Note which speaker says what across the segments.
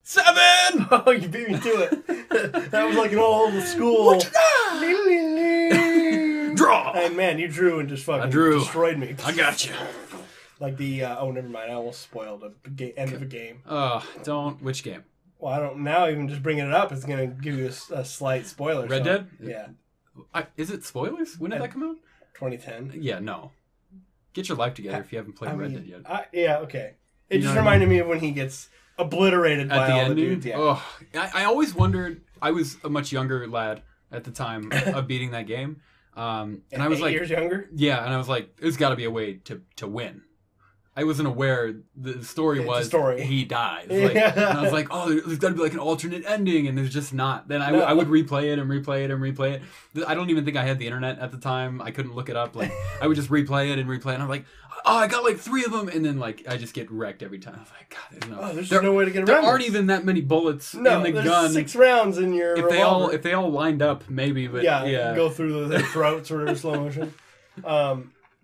Speaker 1: 7!
Speaker 2: Oh, you beat me to it. That was like an old school.
Speaker 1: What you got? Draw!
Speaker 2: Hey, man, you drew and just fucking destroyed me.
Speaker 1: I got you.
Speaker 2: Like the, oh, never mind. I almost spoiled the end of a game.
Speaker 1: Don't. Which game?
Speaker 2: Well, I don't, now even just bringing it up, it's going to give you a slight spoiler.
Speaker 1: Red Dead?
Speaker 2: Yeah.
Speaker 1: Is it spoilers? When did that come out?
Speaker 2: 2010.
Speaker 1: Yeah, no. Get your life together if you haven't played Red Dead yet.
Speaker 2: Yeah, okay. It just reminded me of when he gets obliterated by all the dudes. Yeah.
Speaker 1: Oh, I always wondered, I was a much younger lad at the time of beating that game. And I was
Speaker 2: 8
Speaker 1: like...
Speaker 2: years younger?
Speaker 1: Yeah, and I was like, there's got to be a way to win. I wasn't aware the story was he dies. Like, and I was like, oh, there's got to be like an alternate ending, and there's just not. Then I would replay it and replay it and replay it. I don't even think I had the internet at the time. I couldn't look it up. Like I would just replay it and replay it. And I'm like, oh, I got like 3 of them, and then like I just get wrecked every time. I was like, God,
Speaker 2: there's no way to get around.
Speaker 1: There aren't even that many bullets in the
Speaker 2: there's
Speaker 1: gun.
Speaker 2: 6 rounds in your revolver.
Speaker 1: If they all lined up, maybe. But yeah.
Speaker 2: Go through their throats or slow motion.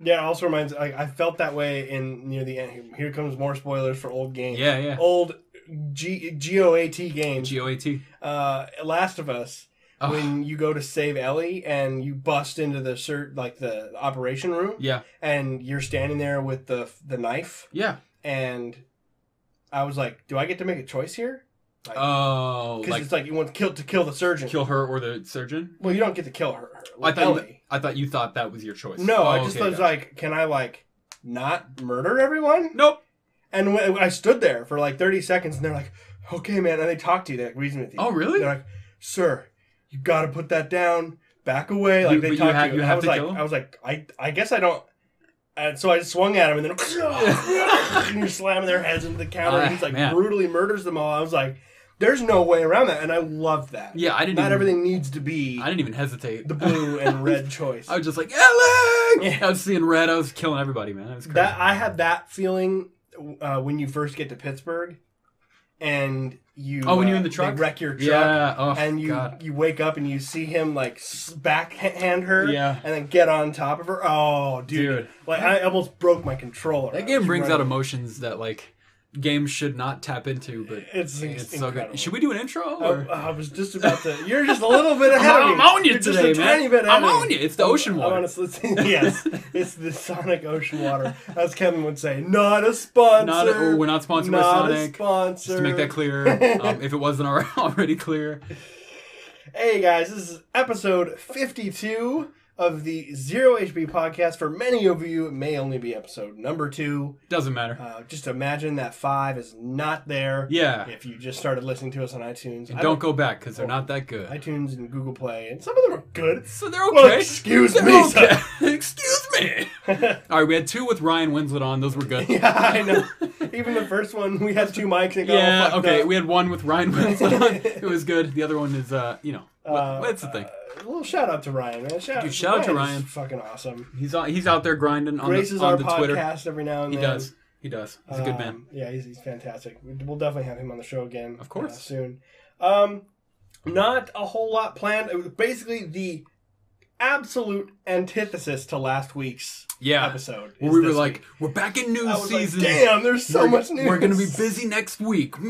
Speaker 2: Yeah, it also reminds. I felt that way near the end. Here comes more spoilers for old games.
Speaker 1: Yeah.
Speaker 2: Old GOAT games.
Speaker 1: GOAT.
Speaker 2: Last of Us. When you go to save Ellie and you bust into the operation room.
Speaker 1: Yeah.
Speaker 2: And you're standing there with the knife.
Speaker 1: Yeah.
Speaker 2: And I was like, do I get to make a choice here?
Speaker 1: Because
Speaker 2: it's like you want to kill the surgeon.
Speaker 1: Kill her or the surgeon?
Speaker 2: Well, you don't get to kill her.
Speaker 1: I thought you thought that was your choice.
Speaker 2: No, I just was like, can I not murder everyone?
Speaker 1: Nope.
Speaker 2: And I stood there for 30 seconds, and they're like, okay, man. And they talk to you. They reason with you.
Speaker 1: Oh, really?
Speaker 2: They're like, sir, you got to put that down. Back away. They talk to you.
Speaker 1: You have to kill him?
Speaker 2: I was like, I guess I don't. And so I just swung at him, and then and you're slamming their heads into the counter. And he's brutally murders them all. I was like, there's no way around that, and I loved that.
Speaker 1: Yeah,
Speaker 2: everything needs to be.
Speaker 1: I didn't even hesitate.
Speaker 2: The blue and red choice.
Speaker 1: I was just like, Ellie! Yeah. I was seeing red. I was killing everybody, man. That was crazy.
Speaker 2: I had that feeling when you first get to Pittsburgh, and you.
Speaker 1: When you're in the truck,
Speaker 2: they wreck your truck.
Speaker 1: Yeah.
Speaker 2: And you wake up and you see him backhand her.
Speaker 1: Yeah.
Speaker 2: And then get on top of her. Oh, dude. I almost broke my controller.
Speaker 1: That game brings out emotions that games should not tap into, but it's so good. Should we do an intro? Or?
Speaker 2: I was just about to. You're just a little bit ahead of me.
Speaker 1: I'm on you today,
Speaker 2: just a tiny bit
Speaker 1: I'm on you. It's the ocean water.
Speaker 2: Honestly, yes, it's the Sonic ocean water, as Kevin would say. Not a sponsor.
Speaker 1: We're not sponsored by Sonic.
Speaker 2: Not a sponsor.
Speaker 1: Just to make that clear, if it wasn't already clear.
Speaker 2: Hey guys, this is episode 52 of the ZeroHP Podcast. For many of you, it may only be episode number 2.
Speaker 1: Doesn't matter.
Speaker 2: Just imagine that 5 is not there.
Speaker 1: Yeah.
Speaker 2: If you just started listening to us on iTunes.
Speaker 1: And don't go back, because they're not that good.
Speaker 2: iTunes and Google Play. And some of them are good.
Speaker 1: So they're okay.
Speaker 2: Well, excuse me,
Speaker 1: okay. Excuse me. All right, we had 2 with Ryan Winslet on. Those were good.
Speaker 2: Yeah, I know. Even the first one, we had 2 mics and got all fucked up.
Speaker 1: We had 1 with Ryan Winslet on. It was good. The other one is, what's the thing?
Speaker 2: A little shout out to Ryan, man. Shout out to Ryan. Fucking awesome.
Speaker 1: He's out there grinding on
Speaker 2: Graces
Speaker 1: the
Speaker 2: Twitter.
Speaker 1: Twitter.
Speaker 2: Podcast every now and then.
Speaker 1: He does. He's a good man.
Speaker 2: Yeah, he's fantastic. We'll definitely have him on the show again.
Speaker 1: Of course.
Speaker 2: Soon. Not a whole lot planned. It was basically the absolute antithesis to last week's episode.
Speaker 1: Where we were like, we're back in news season.
Speaker 2: Damn, there's so much news.
Speaker 1: We're going to be busy next week. And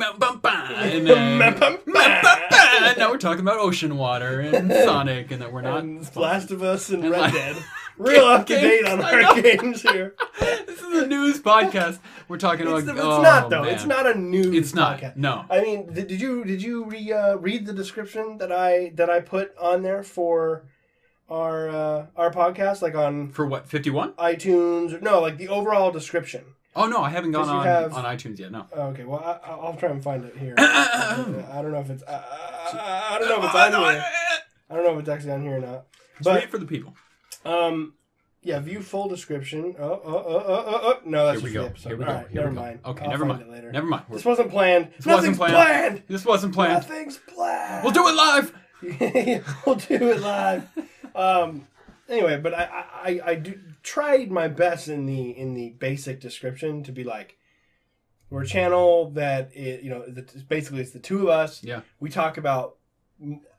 Speaker 1: now we're talking about ocean water and Sonic, and that we're not.
Speaker 2: And Last of Us and Red Dead. Real up to date on our games here.
Speaker 1: This is a news podcast. We're talking about.
Speaker 2: It's not though. Man. It's not a news.
Speaker 1: It's not.
Speaker 2: Podcast.
Speaker 1: No.
Speaker 2: I mean, did you read the description that I put on there for our podcast,
Speaker 1: for what, 51
Speaker 2: iTunes? No, the overall description.
Speaker 1: Oh no, I haven't gone on iTunes yet. No.
Speaker 2: Okay, well I'll try and find it here. I don't know if it's I don't know if it's on here. I don't know if it's actually on here or not.
Speaker 1: But read it for the people.
Speaker 2: View full description. No, that's just the episode.
Speaker 1: Here we go.
Speaker 2: Right, never mind.
Speaker 1: Okay,
Speaker 2: I'll
Speaker 1: never
Speaker 2: find
Speaker 1: mind.
Speaker 2: it later.
Speaker 1: Never mind.
Speaker 2: This wasn't planned.
Speaker 1: Nothing's planned. This wasn't planned.
Speaker 2: Nothing's planned.
Speaker 1: We'll do it live.
Speaker 2: We'll do it live. Anyway, but I tried my best in the basic description to be like, we're a channel that basically it's the 2 of us.
Speaker 1: Yeah.
Speaker 2: We talk about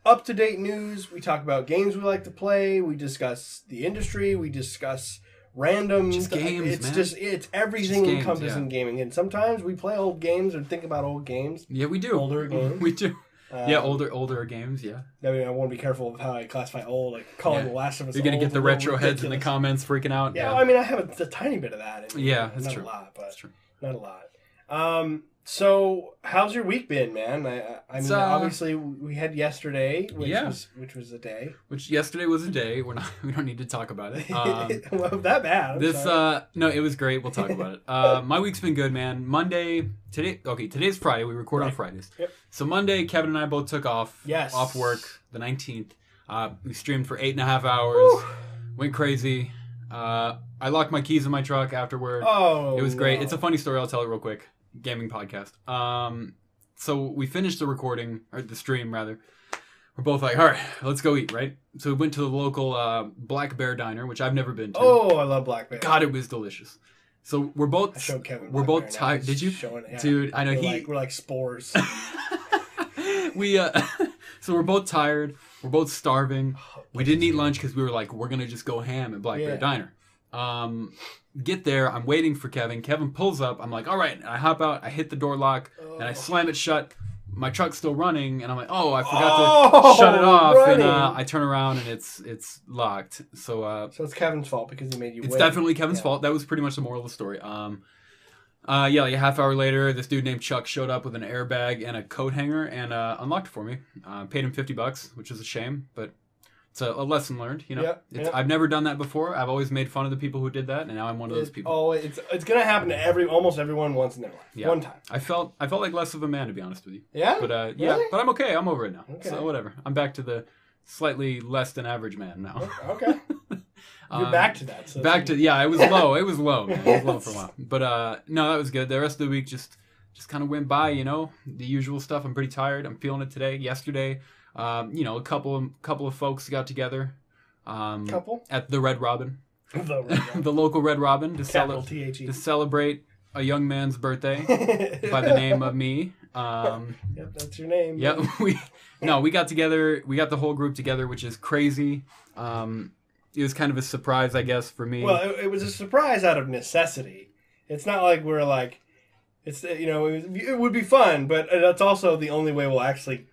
Speaker 2: up-to-date news. We talk about games we like to play. We discuss the industry. We discuss random.
Speaker 1: Just games,
Speaker 2: it's
Speaker 1: man.
Speaker 2: It's everything encompassed in gaming. And sometimes we play old games or think about old games.
Speaker 1: Yeah, we do.
Speaker 2: Older games.
Speaker 1: We do. Yeah, older games, yeah.
Speaker 2: I mean, I want to be careful of how I classify old, like calling The Last of Us
Speaker 1: You're going to get the retro
Speaker 2: ridiculous.
Speaker 1: heads in the comments freaking out.
Speaker 2: Yeah, I mean, I have a tiny bit of that.
Speaker 1: That's
Speaker 2: not
Speaker 1: true.
Speaker 2: A lot, but
Speaker 1: that's true.
Speaker 2: Not a lot. So how's your week been, man? I mean, obviously we had yesterday, which was a day.
Speaker 1: Which yesterday was a day. We don't need to talk about it.
Speaker 2: Well, that bad.
Speaker 1: No, it was great. We'll talk about it. My week's been good, man. Today's Friday. We record on Fridays. Yep. So Monday, Kevin and I both took off.
Speaker 2: Yes.
Speaker 1: Off work, the 19th. We streamed for 8.5 hours. Woo! Went crazy. I locked my keys in my truck afterward.
Speaker 2: Oh,
Speaker 1: it was great. It's a funny story. I'll tell it real quick. Gaming podcast. So we finished the recording, or the stream rather. We're both like, all right, let's go eat, right? So we went to the local Black Bear Diner, which I've never been to.
Speaker 2: Oh, I love Black Bear.
Speaker 1: God, it was delicious. So we're both.
Speaker 2: I showed Kevin.
Speaker 1: We're both tired. Did you? Dude, I know
Speaker 2: we're like spores.
Speaker 1: So we're both tired. We're both starving. We didn't eat lunch because we were like, we're gonna just go ham at Black Bear Diner. Get there. I'm waiting for Kevin. Kevin pulls up. I'm like, all right. And I hop out. I hit the door lock and I slam it shut. My truck's still running, and I'm like, oh, I forgot to shut it off. Running. And I turn around and it's locked. So
Speaker 2: it's Kevin's fault because he made you.
Speaker 1: It's definitely Kevin's fault. That was pretty much the moral of the story. Like a half hour later, this dude named Chuck showed up with an airbag and a coat hanger and unlocked it for me. Paid him $50, which is a shame, but it's a lesson learned. You know, I've never done that before. I've always made fun of the people who did that, and now I'm one of those people.
Speaker 2: Oh, it's gonna happen to almost everyone once in their life.
Speaker 1: Yeah.
Speaker 2: One time.
Speaker 1: I felt like less of a man, to be honest with you.
Speaker 2: Yeah.
Speaker 1: But
Speaker 2: really?
Speaker 1: But I'm okay. I'm over it now. Okay. So whatever. I'm back to the slightly less than average man now.
Speaker 2: Okay. You're back to that. So
Speaker 1: it was low. It was low, man. It was low for a while. But no, that was good. The rest of the week just kind of went by. You know, the usual stuff. I'm pretty tired. I'm feeling it today. Yesterday, a couple of folks got together. At the Red Robin. The local Red Robin to celebrate a young man's birthday by the name of me.
Speaker 2: Yep, that's your name.
Speaker 1: Yep. We got together. We got the whole group together, which is crazy. It was kind of a surprise, I guess, for me.
Speaker 2: Well, it was a surprise out of necessity. It's not like we're like, it would be fun, but that's also the only way we'll actually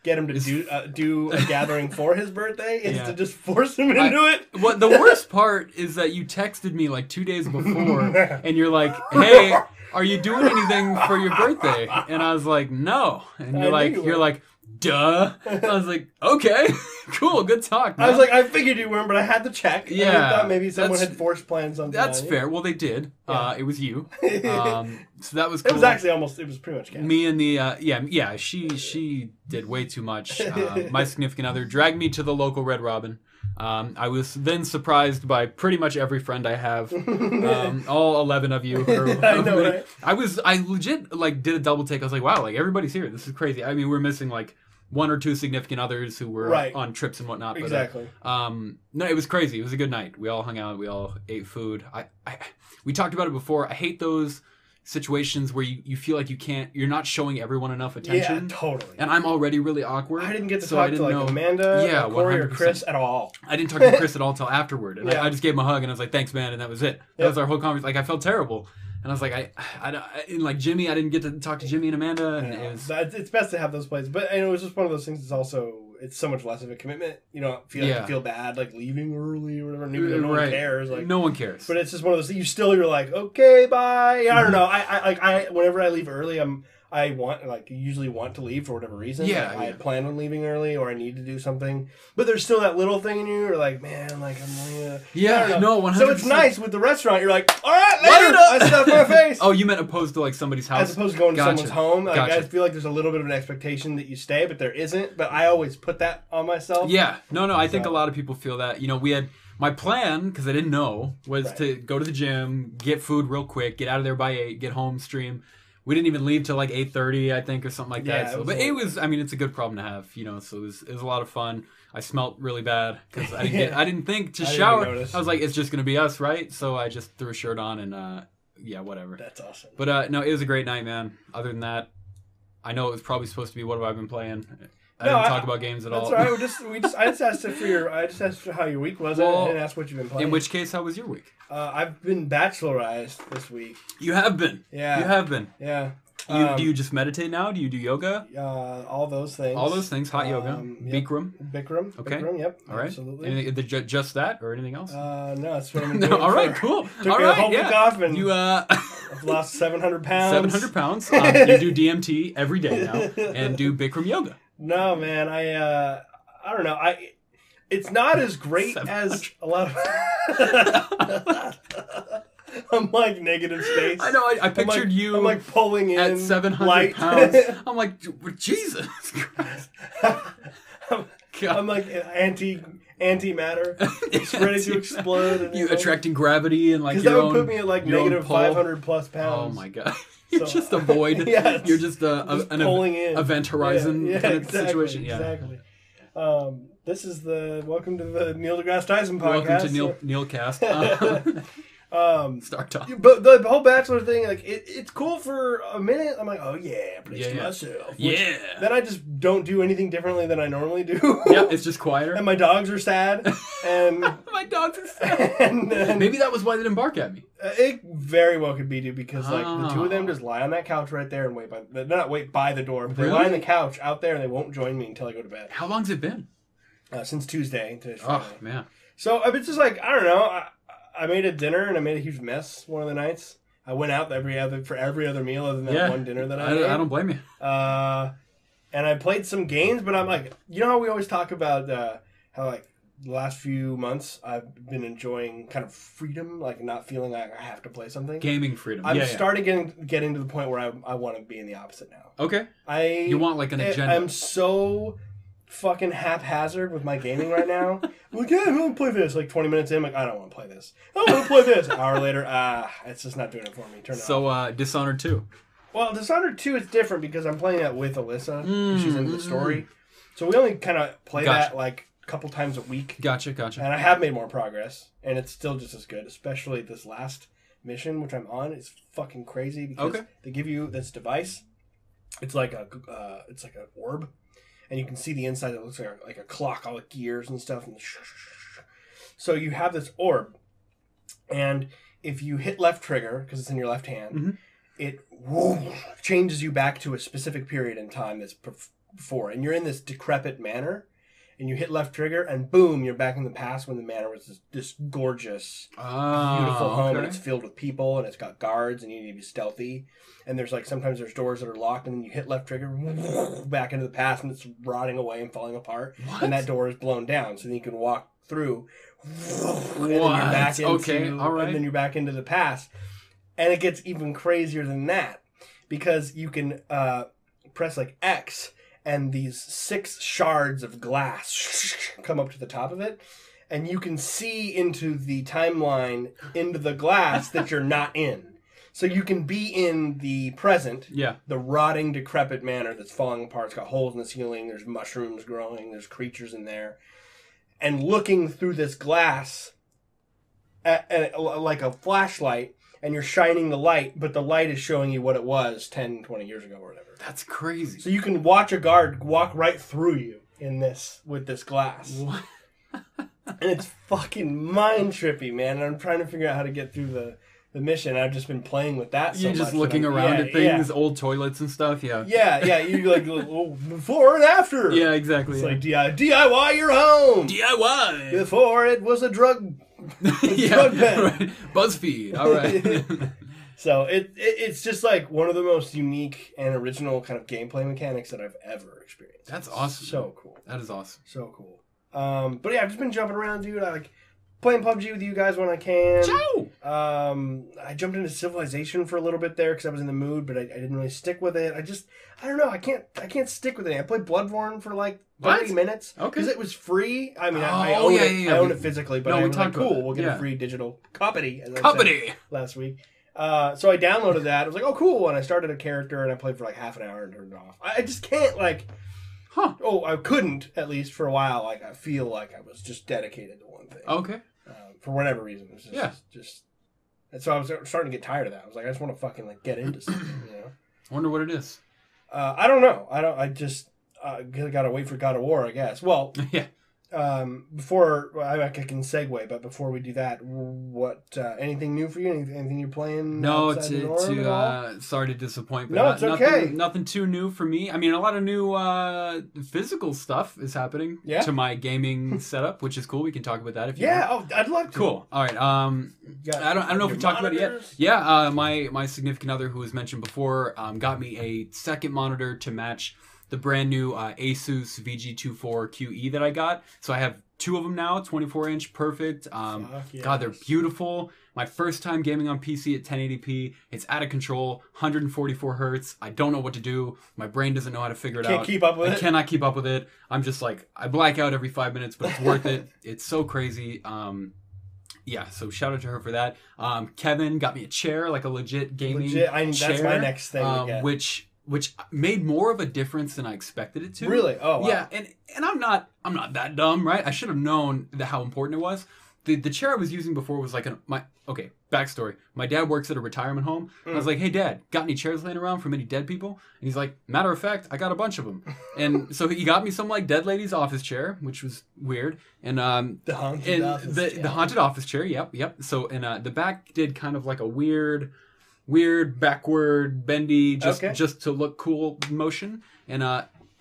Speaker 2: get him to do a gathering for his birthday is to just force him into it.
Speaker 1: What the worst part is that you texted me like 2 days before, and you're like, "Hey, are you doing anything for your birthday?" And I was like, "No," and you're like, "Duh." I was like, "Okay, cool, good talk." Man.
Speaker 2: I was like, I figured you weren't, but I had to check.
Speaker 1: Yeah,
Speaker 2: I thought maybe someone had force planned something.
Speaker 1: That's fair. Well, they did. Yeah. It was you. So that was cool.
Speaker 2: It was actually it was pretty much Kat.
Speaker 1: Me and the she did way too much. My significant other dragged me to the local Red Robin. I was then surprised by pretty much every friend I have, all 11 of you.
Speaker 2: I know, right?
Speaker 1: I legit did a double take. I was like, wow, everybody's here. This is crazy. I mean, we're missing one or two significant others who were on trips and whatnot. But,
Speaker 2: exactly.
Speaker 1: No, it was crazy. It was a good night. We all hung out. We all ate food. We talked about it before. I hate those situations where you feel like you're not showing everyone enough attention.
Speaker 2: Yeah, totally.
Speaker 1: And I'm already really awward.
Speaker 2: I didn't get to talk to Amanda, or Corey, or Chris at all.
Speaker 1: I didn't talk to Chris at all till afterward. And I just gave him a hug and I was like, "Thanks, man," and that was it. That was our whole conversation. I felt terrible. And I was like, Jimmy, I didn't get to talk to Jimmy and Amanda. And
Speaker 2: it's best to have those places. But it was just one of those things. It's so much less of a commitment. You don't feel bad leaving early or whatever. No one cares.
Speaker 1: No one cares.
Speaker 2: But it's just one of those things. You're like, okay, bye. I don't know. I whenever I leave early, I usually want to leave for whatever reason.
Speaker 1: Yeah,
Speaker 2: I had planned on leaving early or I need to do something. But there's still that little thing in you. You're like, man, I'm
Speaker 1: yeah, no, 100%.
Speaker 2: So it's nice with the restaurant. You're like, all right, later. I stuff my face.
Speaker 1: Oh, you meant opposed to somebody's house?
Speaker 2: As opposed to going to someone's home. I feel like there's a little bit of an expectation that you stay, but there isn't. But I always put that on myself.
Speaker 1: Yeah. No, I think a lot of people feel that. We had... My plan, because I didn't know, was to go to the gym, get food real quick, get out of there by 8, get home, stream. We didn't even leave till 8:30, I think, or something like that. So, but it was, it's a good problem to have, So it was a lot of fun. I smelt really bad because I didn't think to shower. I was like, it's just gonna be us, right? So I just threw a shirt on and whatever.
Speaker 2: That's awesome.
Speaker 1: But no, it was a great night, man. Other than that, I know it was probably supposed to be what have I been playing. I didn't talk about games at all.
Speaker 2: That's all right. I just asked how your week was. I didn't ask what you've been playing.
Speaker 1: In which case, how was your week?
Speaker 2: I've been bachelorized this week.
Speaker 1: You have been.
Speaker 2: Yeah.
Speaker 1: You have been.
Speaker 2: Yeah.
Speaker 1: Do you just meditate now? Do you do yoga?
Speaker 2: All those things.
Speaker 1: All those things. Hot yoga.
Speaker 2: Yep.
Speaker 1: Bikram.
Speaker 2: Okay. Bikram, yep.
Speaker 1: All right.
Speaker 2: Absolutely.
Speaker 1: Just that or anything else?
Speaker 2: No, that's what I'm doing.
Speaker 1: All right, cool.
Speaker 2: Took
Speaker 1: all
Speaker 2: me
Speaker 1: right,
Speaker 2: a whole week off and
Speaker 1: you
Speaker 2: I've lost 700 pounds.
Speaker 1: 700 pounds. You do DMT every day now and do Bikram yoga.
Speaker 2: No, man. I don't know. It's not as great as a lot of... I'm like negative space.
Speaker 1: I know. I pictured you.
Speaker 2: I'm like pulling in
Speaker 1: at 700 pounds. I'm like, Jesus Christ.
Speaker 2: I'm like antimatter. It's ready to explode. And
Speaker 1: you attracting gravity and like
Speaker 2: because
Speaker 1: that
Speaker 2: would put me at like negative 500 plus pounds.
Speaker 1: Oh my god. You're just a void.
Speaker 2: Yeah,
Speaker 1: you're just an event horizon kind of situation. Yeah,
Speaker 2: exactly. This is welcome to the Neil deGrasse Tyson podcast.
Speaker 1: Welcome to Neilcast. Start talking.
Speaker 2: But the whole Bachelor thing, like it's cool for a minute. I'm like, oh yeah, place to myself.
Speaker 1: Yeah.
Speaker 2: Then I just don't do anything differently than I normally do.
Speaker 1: Yeah, it's just quieter.
Speaker 2: And my dogs are sad. And
Speaker 1: my dogs are sad. And maybe that was why they didn't bark at me.
Speaker 2: It very well could be, dude, because like the two of them just lie on that couch right there and wait by the door, but they lie on the couch out there and they won't join me until I go to bed.
Speaker 1: How long's it been?
Speaker 2: Since Tuesday. Today's Friday.
Speaker 1: Oh man.
Speaker 2: So I've been just like, I don't know. I made a dinner and I made a huge mess one of the nights. I went out for every other meal other than that one dinner that I made.
Speaker 1: I don't blame you.
Speaker 2: And I played some games, but I'm like, you know how we always talk about how like the last few months I've been enjoying kind of freedom, like not feeling like I have to play something.
Speaker 1: Gaming freedom.
Speaker 2: I'm starting getting to the point where I want to be in the opposite now.
Speaker 1: Okay. You want like an agenda.
Speaker 2: I'm so fucking haphazard with my gaming right now. I'm like, yeah, I'm gonna play this. Like 20 minutes in, I'm like, I don't want to play this. I don't want to play this. An hour later, it's just not doing it for me. Turn it off.
Speaker 1: So, Dishonored 2.
Speaker 2: Well, Dishonored 2 is different because I'm playing that with Alyssa. She's into the story. So we only kind of play that like a couple times a week.
Speaker 1: Gotcha.
Speaker 2: And I have made more progress, and it's still just as good, especially this last mission, which I'm on. It's fucking crazy because they give you this device. It's like an orb. And you can see the inside. It looks like a clock, all the gears and stuff. And so you have this orb, and if you hit left trigger because it's in your left hand, it changes you back to a specific period in time that's before, and you're in this decrepit manor. And you hit left trigger, and boom, you're back in the past when the manor was this gorgeous, beautiful home, and it's filled with people, and it's got guards, and you need to be stealthy. And there's like sometimes there's doors that are locked, and then you hit left trigger, back into the past, and it's rotting away and falling apart. What? And that door is blown down, so then you can walk through. And then you're back into,
Speaker 1: all right.
Speaker 2: And then you're back into the past, and it gets even crazier than that because you can press like X. And these 6 shards of glass come up to the top of it. And you can see into the timeline, into the glass that you're not in. So you can be in the present, the rotting, decrepit manor that's falling apart. It's got holes in the ceiling. There's mushrooms growing. There's creatures in there. And looking through this glass like a flashlight. And you're shining the light, but the light is showing you what it was 10, 20 years ago or whatever.
Speaker 1: That's crazy.
Speaker 2: So you can watch a guard walk right through you with this glass.
Speaker 1: What?
Speaker 2: And it's fucking mind trippy, man. And I'm trying to figure out how to get through the mission. I've just been playing with that so much.
Speaker 1: You're just looking around at things, old toilets and stuff,
Speaker 2: Yeah, you like before and after.
Speaker 1: Yeah, exactly.
Speaker 2: It's like DIY your home.
Speaker 1: DIY.
Speaker 2: Before it was a drug
Speaker 1: drug pen. Right. BuzzFeed. All right.
Speaker 2: So it's just like one of the most unique and original kind of gameplay mechanics that I've ever experienced.
Speaker 1: That's awesome.
Speaker 2: So cool.
Speaker 1: That is awesome.
Speaker 2: So cool. But yeah, I've just been jumping around, dude. I like playing PUBG with you guys when I can.
Speaker 1: Ciao!
Speaker 2: I jumped into Civilization for a little bit there because I was in the mood, but I didn't really stick with it. I don't know. I can't stick with it. I played Bloodborne for like 30 minutes. Okay. Because it was free. I mean, I own it. I own it physically, but I was like, cool, we'll get a free digital copy. Last week. So I downloaded that. I was like, oh, cool. And I started a character and I played for like half an hour and turned it off. I just can't I couldn't, at least for a while. Like, I feel like I was just dedicated to one thing.
Speaker 1: Okay.
Speaker 2: For whatever reason. It was just and so I was starting to get tired of that. I was like, I just want to fucking like get into something, you know?
Speaker 1: I wonder what it is.
Speaker 2: I don't know. gotta wait for God of War, I guess. Well,
Speaker 1: yeah.
Speaker 2: Before I can segue, but before we do that, what anything new for you? Anything you're playing?
Speaker 1: No, sorry to disappoint, but
Speaker 2: no, it's okay.
Speaker 1: Nothing too new for me. I mean, a lot of new physical stuff is happening to my gaming setup, which is cool. We can talk about that if you want.
Speaker 2: I'd love to.
Speaker 1: Cool. All right. I don't know if we talked about it yet. Yeah, my significant other, who was mentioned before, got me a second monitor to match the brand new Asus VG24 QE that I got. So I have two of them now, 24-inch, perfect.
Speaker 2: Yes.
Speaker 1: God, they're beautiful. My first time gaming on PC at 1080p. It's out of control, 144 hertz. I don't know what to do. My brain doesn't know how to figure it out.
Speaker 2: Can't keep up with it?
Speaker 1: I cannot keep up with it. I'm just like, I black out every 5 minutes, but it's worth it. It's so crazy. Yeah, so shout out to her for that. Kevin got me a chair, like a legit gaming chair.
Speaker 2: That's my next thing to get.
Speaker 1: Which made more of a difference than I expected it to.
Speaker 2: Really? Oh, wow.
Speaker 1: Yeah, and I'm not that dumb, right? I should have known how important it was. The chair I was using before was like backstory. My dad works at a retirement home. I was like, hey, Dad, got any chairs laying around from any dead people? And he's like, matter of fact, I got a bunch of them. And so he got me some like dead lady's office chair, which was weird. And the haunted office chair. Yep. So and the back did kind of like a weird backward bendy just to look cool motion. And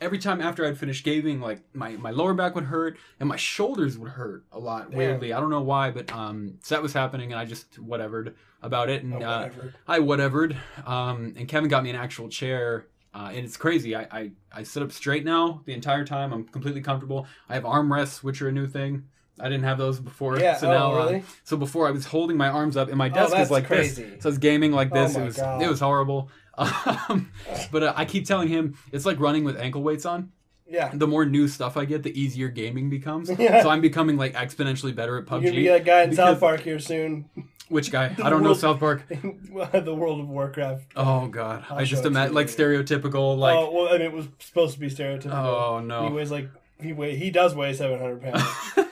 Speaker 1: every time after I'd finished gaming, like my lower back would hurt and my shoulders would hurt a lot. Weirdly, I don't know why, but so that was happening, and I just whatevered about it, and I whatevered. And Kevin got me an actual chair, and it's crazy. I sit up straight now the entire time. I'm completely comfortable. I have armrests, which are a new thing. I didn't have those before. Yeah. So now,
Speaker 2: really?
Speaker 1: So before I was holding my arms up, and my desk is like crazy. This. So I was gaming like this. It was horrible. But I keep telling him it's like running with ankle weights on.
Speaker 2: Yeah.
Speaker 1: The more new stuff I get, the easier gaming becomes. Yeah. So I'm becoming like exponentially better at PUBG.
Speaker 2: You're gonna be that guy in South Park here soon.
Speaker 1: Which guy? I don't know South Park.
Speaker 2: The World of Warcraft.
Speaker 1: Oh God! I just imagine like stereotypical like.
Speaker 2: Oh well, and it was supposed to be stereotypical.
Speaker 1: Oh no!
Speaker 2: He weighs like he does weigh 700 pounds.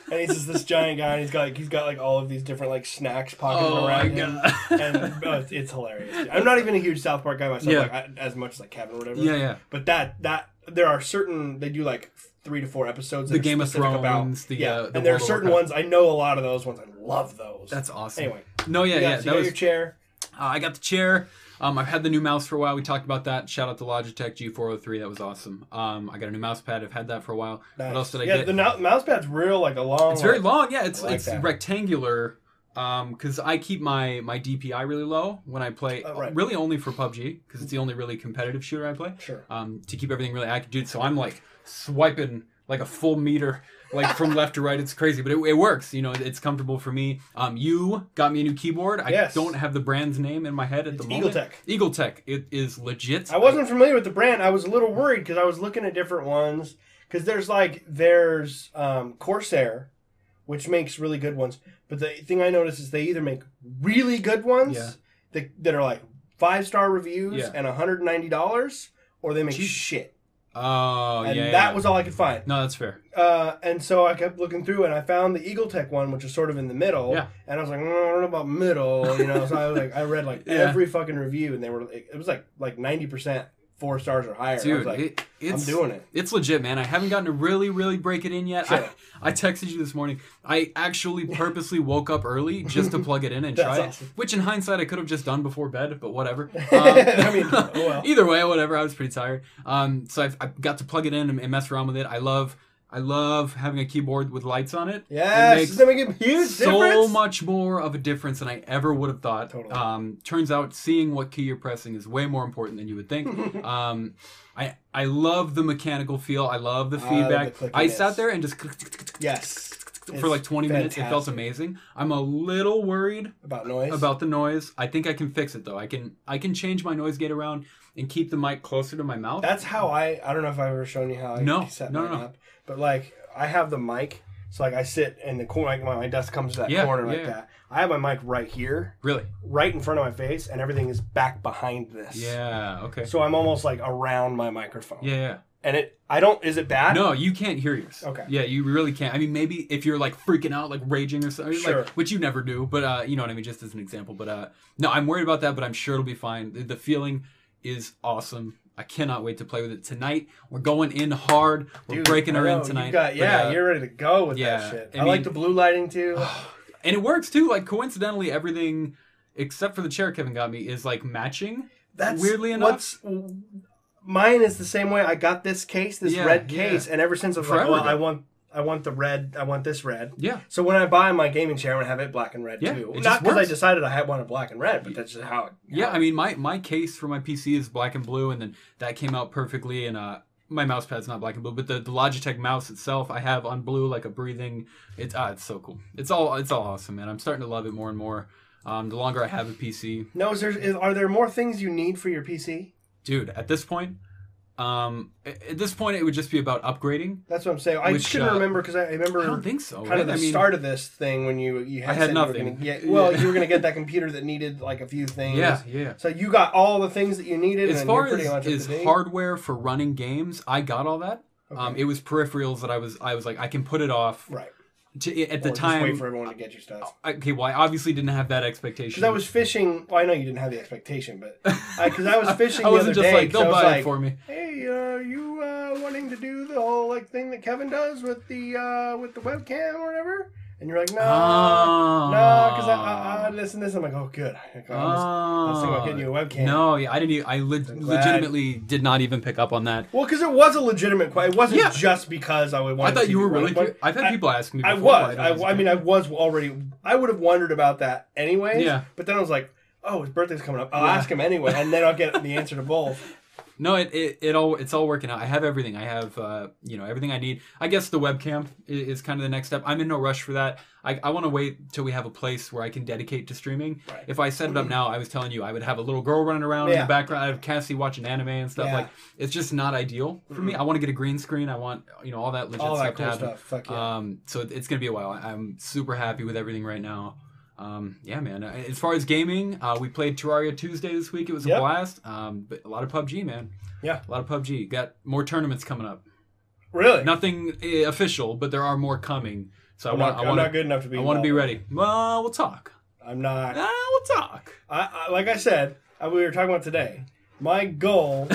Speaker 2: And he's just this giant guy, and he's got like all of these different like snacks pocketed around him, and it's hilarious. I'm not even a huge South Park guy myself, like as much as like Kevin or whatever.
Speaker 1: Yeah.
Speaker 2: But that there are certain they do like 3 to 4 episodes.
Speaker 1: The Game of Thrones,
Speaker 2: and there are certain ones I know a lot of those ones. I love those.
Speaker 1: That's awesome.
Speaker 2: Anyway,
Speaker 1: no, yeah.
Speaker 2: So you got your chair.
Speaker 1: I got the chair. I've had the new mouse for a while. We talked about that. Shout out to Logitech G403. That was awesome. I got a new mouse pad. I've had that for a while.
Speaker 2: Nice.
Speaker 1: What else did I get?
Speaker 2: Yeah, the mouse pad's real, like a long.
Speaker 1: It's very long. Yeah, it's rectangular. Because I keep my DPI really low when I play. Really only for PUBG, because it's the only really competitive shooter I play.
Speaker 2: Sure.
Speaker 1: To keep everything really accurate, dude. So I'm like swiping like a full meter. Like from left to right, it's crazy, but it works. You know, it's comfortable for me. You got me a new keyboard. I don't have the brand's name in my head at the moment. EagleTech. It is legit.
Speaker 2: I wasn't familiar with the brand. I was a little worried because I was looking at different ones. Because there's Corsair, which makes really good ones. But the thing I noticed is they either make really good ones that are like 5-star reviews and $190, or they make shit.
Speaker 1: Oh,
Speaker 2: and that was all I could find.
Speaker 1: No, that's fair.
Speaker 2: And so I kept looking through, and I found the EagleTech one, which is sort of in the middle. Yeah. And I was like, I don't know about middle, you know. So I read like every fucking review, and it was like 90% 4 stars or higher.
Speaker 1: Dude,
Speaker 2: I was like, I'm doing it.
Speaker 1: It's legit, man. I haven't gotten to really break it in yet. Sure. I texted you this morning. I actually purposely woke up early just to plug it in and try it. Which in hindsight I could have just done before bed, but whatever.
Speaker 2: I mean, oh well.
Speaker 1: Either way, whatever. I was pretty tired. So I got to plug it in and mess around with it. I love having a keyboard with lights on it.
Speaker 2: Yes, it makes a huge difference.
Speaker 1: So much more of a difference than I ever would have thought.
Speaker 2: Totally.
Speaker 1: Turns out seeing what key you're pressing is way more important than you would think. I love the mechanical feel. I love the feedback. I sat there and just for like 20 minutes. It felt amazing. I'm a little worried
Speaker 2: about noise.
Speaker 1: About the noise. I think I can fix it though. I can change my noise gate around and keep the mic closer to my mouth.
Speaker 2: That's how I don't know if I've ever shown you how I set mine up. But like I have the mic, so like I sit in the corner, like my desk comes to that corner like that. I have my mic right here.
Speaker 1: Really?
Speaker 2: Right in front of my face, and everything is back behind this.
Speaker 1: Yeah, okay.
Speaker 2: So I'm almost like around my microphone.
Speaker 1: Yeah.
Speaker 2: And is it bad?
Speaker 1: No, you can't hear yours.
Speaker 2: Okay.
Speaker 1: Yeah, you really can't. I mean, maybe if you're like freaking out, like raging or something, like, which you never do, but you know what I mean, just as an example. But no, I'm worried about that, but I'm sure it'll be fine. The feeling is awesome. I cannot wait to play with it tonight. We're going in hard. We're breaking her in tonight.
Speaker 2: You're ready to go with that shit. I like the blue lighting too.
Speaker 1: And it works too. Like coincidentally, everything except for the chair Kevin got me is like matching. That's weirdly enough.
Speaker 2: Mine is the same way. I got this case, red case, and ever since I was like, well, I want the red. I want this red.
Speaker 1: Yeah.
Speaker 2: So when I buy my gaming chair, I'm gonna have it black and red too. Not because I decided I wanted black and red, but that's just how.
Speaker 1: I mean, my case for my PC is black and blue, and then that came out perfectly. And my mouse pad's not black and blue, but the Logitech mouse itself I have on blue, like a breathing. It's so cool. It's all awesome, man. I'm starting to love it more and more. The longer I have a PC.
Speaker 2: No, are there more things you need for your PC?
Speaker 1: Dude, at this point, it would just be about upgrading.
Speaker 2: That's what I'm saying. I couldn't remember because I remember.
Speaker 1: I don't think so.
Speaker 2: Kind of the start of this thing when you had.
Speaker 1: I had nothing.
Speaker 2: You were going to get that computer that needed like a few things.
Speaker 1: Yeah.
Speaker 2: So you got all the things that you needed.
Speaker 1: As far as hardware for running games, I got all that. Okay. It was peripherals that I was like, I can put it off.
Speaker 2: Right.
Speaker 1: At the time,
Speaker 2: just wait for everyone to get your stuff.
Speaker 1: Okay, well, I obviously didn't have that expectation.
Speaker 2: Because I was fishing. Well, I know you didn't have the expectation, but because I was fishing
Speaker 1: I
Speaker 2: the other
Speaker 1: just
Speaker 2: day.
Speaker 1: Like, they'll buy it for me.
Speaker 2: Hey, you wanting to do the whole like thing that Kevin does with the webcam or whatever? And you're like, no, because I listen to this. I'm like, oh, good. I was thinking about getting you a webcam.
Speaker 1: No, I didn't. I legitimately did not even pick up on that.
Speaker 2: Well, because it was a legitimate question. It wasn't just because I would want.
Speaker 1: I thought you were really. I've had people ask me. Before,
Speaker 2: I was already. I would have wondered about that anyway.
Speaker 1: Yeah.
Speaker 2: But then I was like, oh, his birthday's coming up. I'll ask him anyway, and then I'll get the answer to both.
Speaker 1: No, it's all working out. I have everything. I have everything I need. I guess the webcam is kind of the next step. I'm in no rush for that. I want to wait till we have a place where I can dedicate to streaming. Right. If I set it up now, I was telling you, I would have a little girl running around in the background. I have Cassie watching anime and stuff. Like it's just not ideal for me. I want to get a green screen. I want all that legit stuff to happen.
Speaker 2: Fuck yeah.
Speaker 1: So it's gonna be a while. I'm super happy with everything right now. Yeah, man. As far as gaming, we played Terraria Tuesday this week. It was a blast. But a lot of PUBG, man.
Speaker 2: Yeah.
Speaker 1: A lot of PUBG. Got more tournaments coming up.
Speaker 2: Really?
Speaker 1: Nothing official, but there are more coming. So
Speaker 2: I'm not good enough to be.
Speaker 1: I want to be ready. Well, we'll talk.
Speaker 2: I'm not.
Speaker 1: We'll talk.
Speaker 2: I like I said, we were talking about today. My goal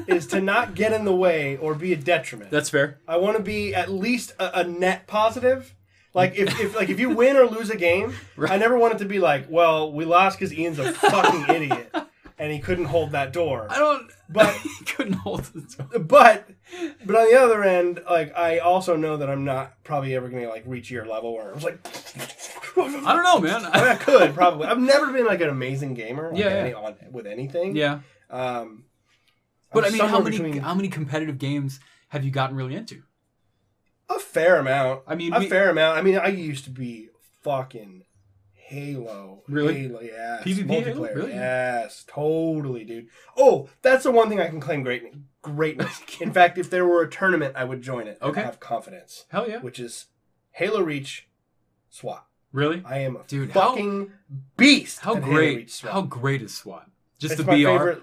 Speaker 2: is to not get in the way or be a detriment.
Speaker 1: That's fair.
Speaker 2: I want to be at least a net positive. Like if you win or lose a game, right. I never want it to be like, well, we lost because Ian's a fucking idiot and he couldn't hold that door.
Speaker 1: But he couldn't hold the door.
Speaker 2: But on the other end, like I also know that I'm not probably ever gonna like reach your level where I was like,
Speaker 1: I don't know, man.
Speaker 2: I could probably. I've never been like an amazing gamer. With anything.
Speaker 1: Yeah. But I mean, how many competitive games have you gotten really into?
Speaker 2: A fair amount.
Speaker 1: I mean,
Speaker 2: I used to be fucking Halo.
Speaker 1: Really?
Speaker 2: Halo, yes.
Speaker 1: PvP
Speaker 2: multiplayer.
Speaker 1: Halo? Really?
Speaker 2: Yes, totally, dude. Oh, that's the one thing I can claim greatness. In fact, if there were a tournament, I would join it. Okay. I have confidence.
Speaker 1: Hell yeah.
Speaker 2: Which is Halo Reach SWAT.
Speaker 1: Really?
Speaker 2: I am a fucking beast.
Speaker 1: How great is SWAT? Just
Speaker 2: it's
Speaker 1: the
Speaker 2: my
Speaker 1: BR.
Speaker 2: Favorite,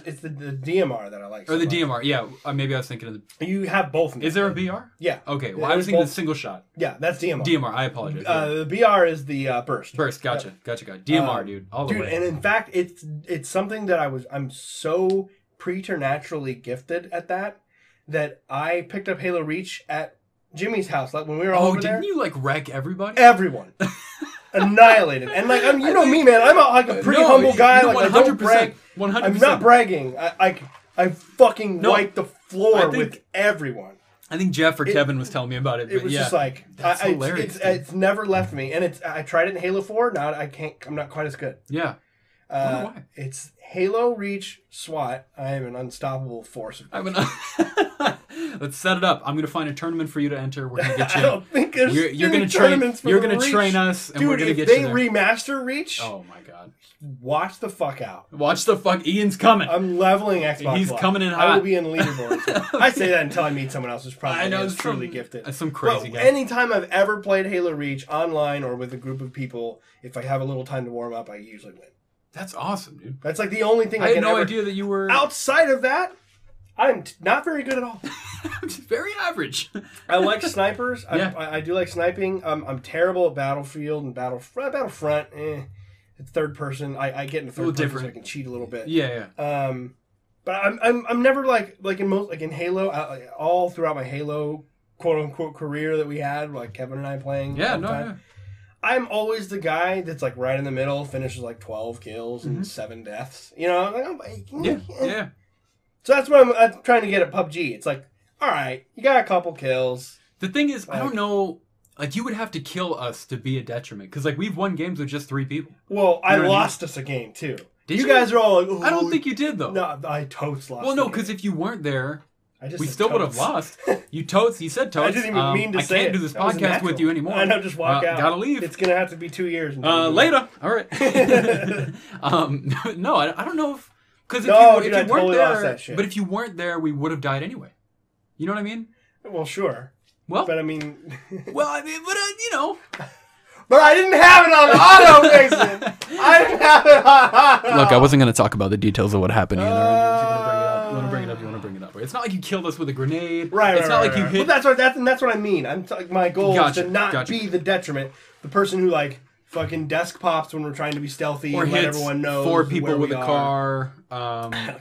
Speaker 2: it's the DMR that I like.
Speaker 1: Or the DMR, yeah. Maybe I was thinking of the.
Speaker 2: You have both.
Speaker 1: Is there a BR?
Speaker 2: Yeah.
Speaker 1: Okay. Well, I was thinking the single shot.
Speaker 2: Yeah, that's DMR.
Speaker 1: DMR. I apologize.
Speaker 2: The BR is the burst.
Speaker 1: Burst. Gotcha. DMR, dude. All the way.
Speaker 2: And in fact, it's something that I'm so preternaturally gifted at that I picked up Halo Reach at Jimmy's house when we were all over there.
Speaker 1: Oh, didn't you like wreck everybody?
Speaker 2: Everyone. Annihilated. And like you know me, man, I'm a pretty humble guy. Like 100%, I don't brag. 100%. I'm not bragging. I fucking wiped the floor with everyone.
Speaker 1: I think Jeff or Kevin was telling me about it.
Speaker 2: It was just like
Speaker 1: that's hilarious.
Speaker 2: It's never left me, and I tried it in Halo 4. Now I'm not quite as good.
Speaker 1: Yeah.
Speaker 2: Why? It's Halo Reach SWAT. I am an unstoppable force of
Speaker 1: Let's set it up. I'm going to find a tournament for you to enter. We're going to get you.
Speaker 2: I don't think there's
Speaker 1: you're going to train. You're going to train us, and we're going to get you there.
Speaker 2: If they remaster Reach,
Speaker 1: oh my god,
Speaker 2: watch the fuck out.
Speaker 1: Watch the fuck. Ian's coming.
Speaker 2: I'm leveling Xbox.
Speaker 1: He's
Speaker 2: Live.
Speaker 1: coming in hot.
Speaker 2: I will be in leaderboards. I say that until I meet someone else who's probably truly gifted.
Speaker 1: Some crazy guy.
Speaker 2: Anytime I've ever played Halo Reach online or with a group of people, if I have a little time to warm up, I usually win.
Speaker 1: That's awesome, dude.
Speaker 2: That's like the only thing
Speaker 1: I had no idea that you were.
Speaker 2: Outside of that, I'm not very good at all.
Speaker 1: Just very average.
Speaker 2: I like snipers. I do like sniping. I'm terrible at Battlefield and Battlefront. It's third person. I get into third person so I can cheat a little bit.
Speaker 1: Yeah.
Speaker 2: But But I'm never like in Halo, all throughout my Halo quote unquote career that we had, like Kevin and I playing.
Speaker 1: Yeah, no, yeah.
Speaker 2: I'm always the guy that's like right in the middle, finishes like 12 kills and 7 deaths. You know,
Speaker 1: yeah.
Speaker 2: So that's what I'm trying to get at PUBG. It's like, all right, you got a couple kills.
Speaker 1: The thing is, I don't know. Like, you would have to kill us to be a detriment. Because, like, we've won games with just 3 people.
Speaker 2: Well, I lost us a game, too.
Speaker 1: Did you?
Speaker 2: Guys are all like,
Speaker 1: I don't think you did, though.
Speaker 2: No, I totes lost.
Speaker 1: Well, no, because if you weren't there, we still would have lost. You said totes.
Speaker 2: I didn't even mean to say
Speaker 1: I can't do this podcast with you anymore.
Speaker 2: I know, just walk out.
Speaker 1: Gotta leave.
Speaker 2: It's going to have to be 2 years.
Speaker 1: Later. All right. No, I don't know if... Because if you weren't
Speaker 2: totally
Speaker 1: there...
Speaker 2: lost that shit.
Speaker 1: But if you weren't there, we would have died anyway. You know what I mean?
Speaker 2: Well, sure.
Speaker 1: Well...
Speaker 2: But I mean...
Speaker 1: But you know...
Speaker 2: But I didn't have it on auto, Mason. I didn't have it on auto.
Speaker 1: Look, I wasn't going to talk about the details of what happened either. You want to bring it up. It's not like you killed us with a grenade.
Speaker 2: Right.
Speaker 1: It's not like you hit.
Speaker 2: Well, that's what I mean. My goal is to not be the detriment. The person who like fucking desk pops when we're trying to be stealthy
Speaker 1: or
Speaker 2: and let everyone know
Speaker 1: 4 people with a car.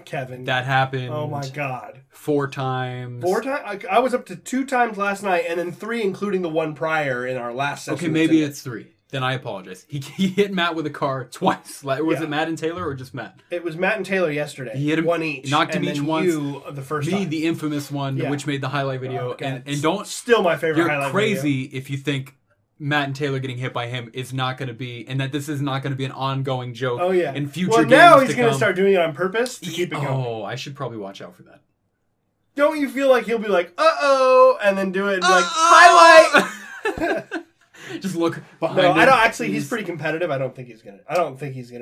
Speaker 2: Kevin,
Speaker 1: that happened.
Speaker 2: Oh my god.
Speaker 1: 4 times.
Speaker 2: 4 times? I was up to 2 times last night, and then 3, including the one prior in our last session.
Speaker 1: Okay, maybe it's 3. Then I apologize. He hit Matt with a car twice. Was it Matt and Taylor or just Matt?
Speaker 2: It was Matt and Taylor yesterday.
Speaker 1: He hit him,
Speaker 2: one each.
Speaker 1: Knocked him each once.
Speaker 2: You the first time.
Speaker 1: The infamous one, which made the highlight video. And don't...
Speaker 2: Still my favorite highlight video.
Speaker 1: You're crazy if you think Matt and Taylor getting hit by him is not going to be... And that this is not going to be an ongoing joke in future games.
Speaker 2: Well, now he's going to start doing it on purpose to keep it going.
Speaker 1: Oh, I should probably watch out for that.
Speaker 2: Don't you feel like he'll be like, uh-oh, and then do it and be like, highlight!
Speaker 1: Just look behind him.
Speaker 2: I don't actually. He's pretty competitive. I don't think he's gonna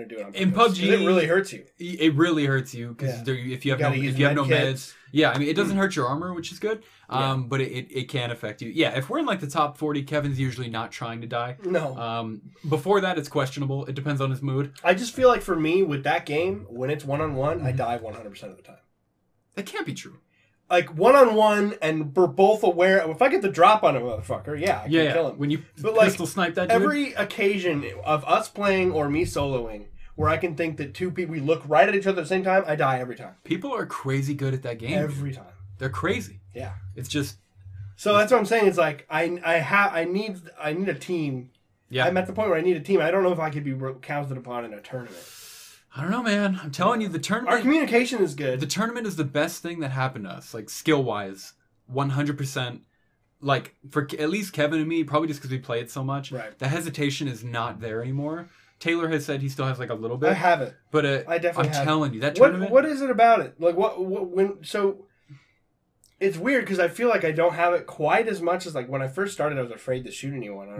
Speaker 2: do it on purpose.
Speaker 1: In PUBG,
Speaker 2: it really hurts you.
Speaker 1: It really hurts you because if you have no meds. Yeah, I mean, it doesn't hurt your armor, which is good. But it can affect you. Yeah, if we're in like the top 40, Kevin's usually not trying to die.
Speaker 2: No.
Speaker 1: Before that, it's questionable. It depends on his mood.
Speaker 2: I just feel like for me with that game, when it's 1-on-1, I die 100% of the time.
Speaker 1: That can't be true.
Speaker 2: Like 1-on-1, and we're both aware. If I get the drop on a motherfucker, I can kill him.
Speaker 1: When you
Speaker 2: pistol
Speaker 1: snipe that dude?
Speaker 2: Every occasion of us playing or me soloing, where I can think that 2 people we look right at each other at the same time, I die every time.
Speaker 1: People are crazy good at that game.
Speaker 2: Every time.
Speaker 1: They're crazy.
Speaker 2: Yeah.
Speaker 1: It's just.
Speaker 2: So that's what I'm saying. It's like I need a team. Yeah. I'm at the point where I need a team. I don't know if I could be counted upon in a tournament.
Speaker 1: I don't know, man. I'm telling you, the tournament...
Speaker 2: Our communication is good.
Speaker 1: The tournament is the best thing that happened to us, like, skill-wise. 100%. Like, for at least Kevin and me, probably just because we play it so much, the hesitation is not there anymore. Taylor has said he still has, like, a little bit.
Speaker 2: I have it.
Speaker 1: But
Speaker 2: I definitely
Speaker 1: I'm telling you, that tournament...
Speaker 2: What is it about it? Like, so... It's weird, because I feel like I don't have it quite as much as, like, when I first started, I was afraid to shoot anyone.
Speaker 1: I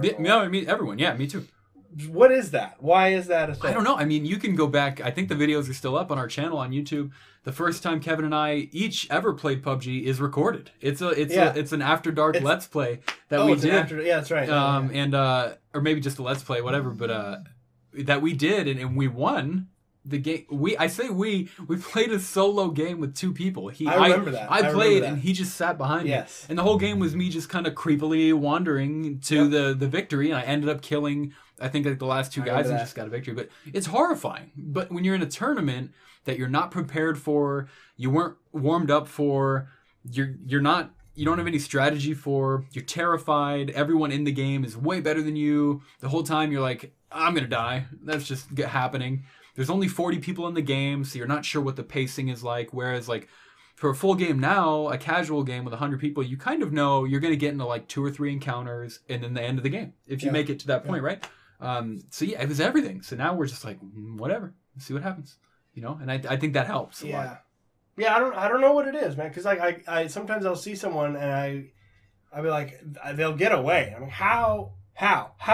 Speaker 1: mean, everyone. Yeah, me too.
Speaker 2: What is that? Why is that a thing?
Speaker 1: I don't know. I mean, you can go back. I think the videos are still up on our channel on YouTube. The first time Kevin and I each ever played PUBG is recorded. It's an After Dark Let's Play that we did.
Speaker 2: That's right.
Speaker 1: And or maybe just a Let's Play, whatever. But that we did, and we won the game. We played a solo game with 2 people.
Speaker 2: I remember that.
Speaker 1: I played, and he just sat behind me. And the whole game was me just kind of creepily wandering to the victory, and I ended up killing. I think like the last 2 guys and just got a victory. But it's horrifying. But when you're in a tournament that you're not prepared for, you weren't warmed up for, you don't have any strategy for, you're terrified, everyone in the game is way better than you. The whole time you're like, I'm going to die. That's just happening. There's only 40 people in the game, so you're not sure what the pacing is like. Whereas like for a full game now, a casual game with 100 people, you kind of know you're going to get into like 2 or 3 encounters and then the end of the game. If you make it to that point, right? So yeah, it was everything. So now we're just like, whatever, let's see what happens, you know. And I think that helps a lot.
Speaker 2: Yeah. I don't know what it is, man. Because like I sometimes I'll see someone and I'll be like, they'll get away. I mean, how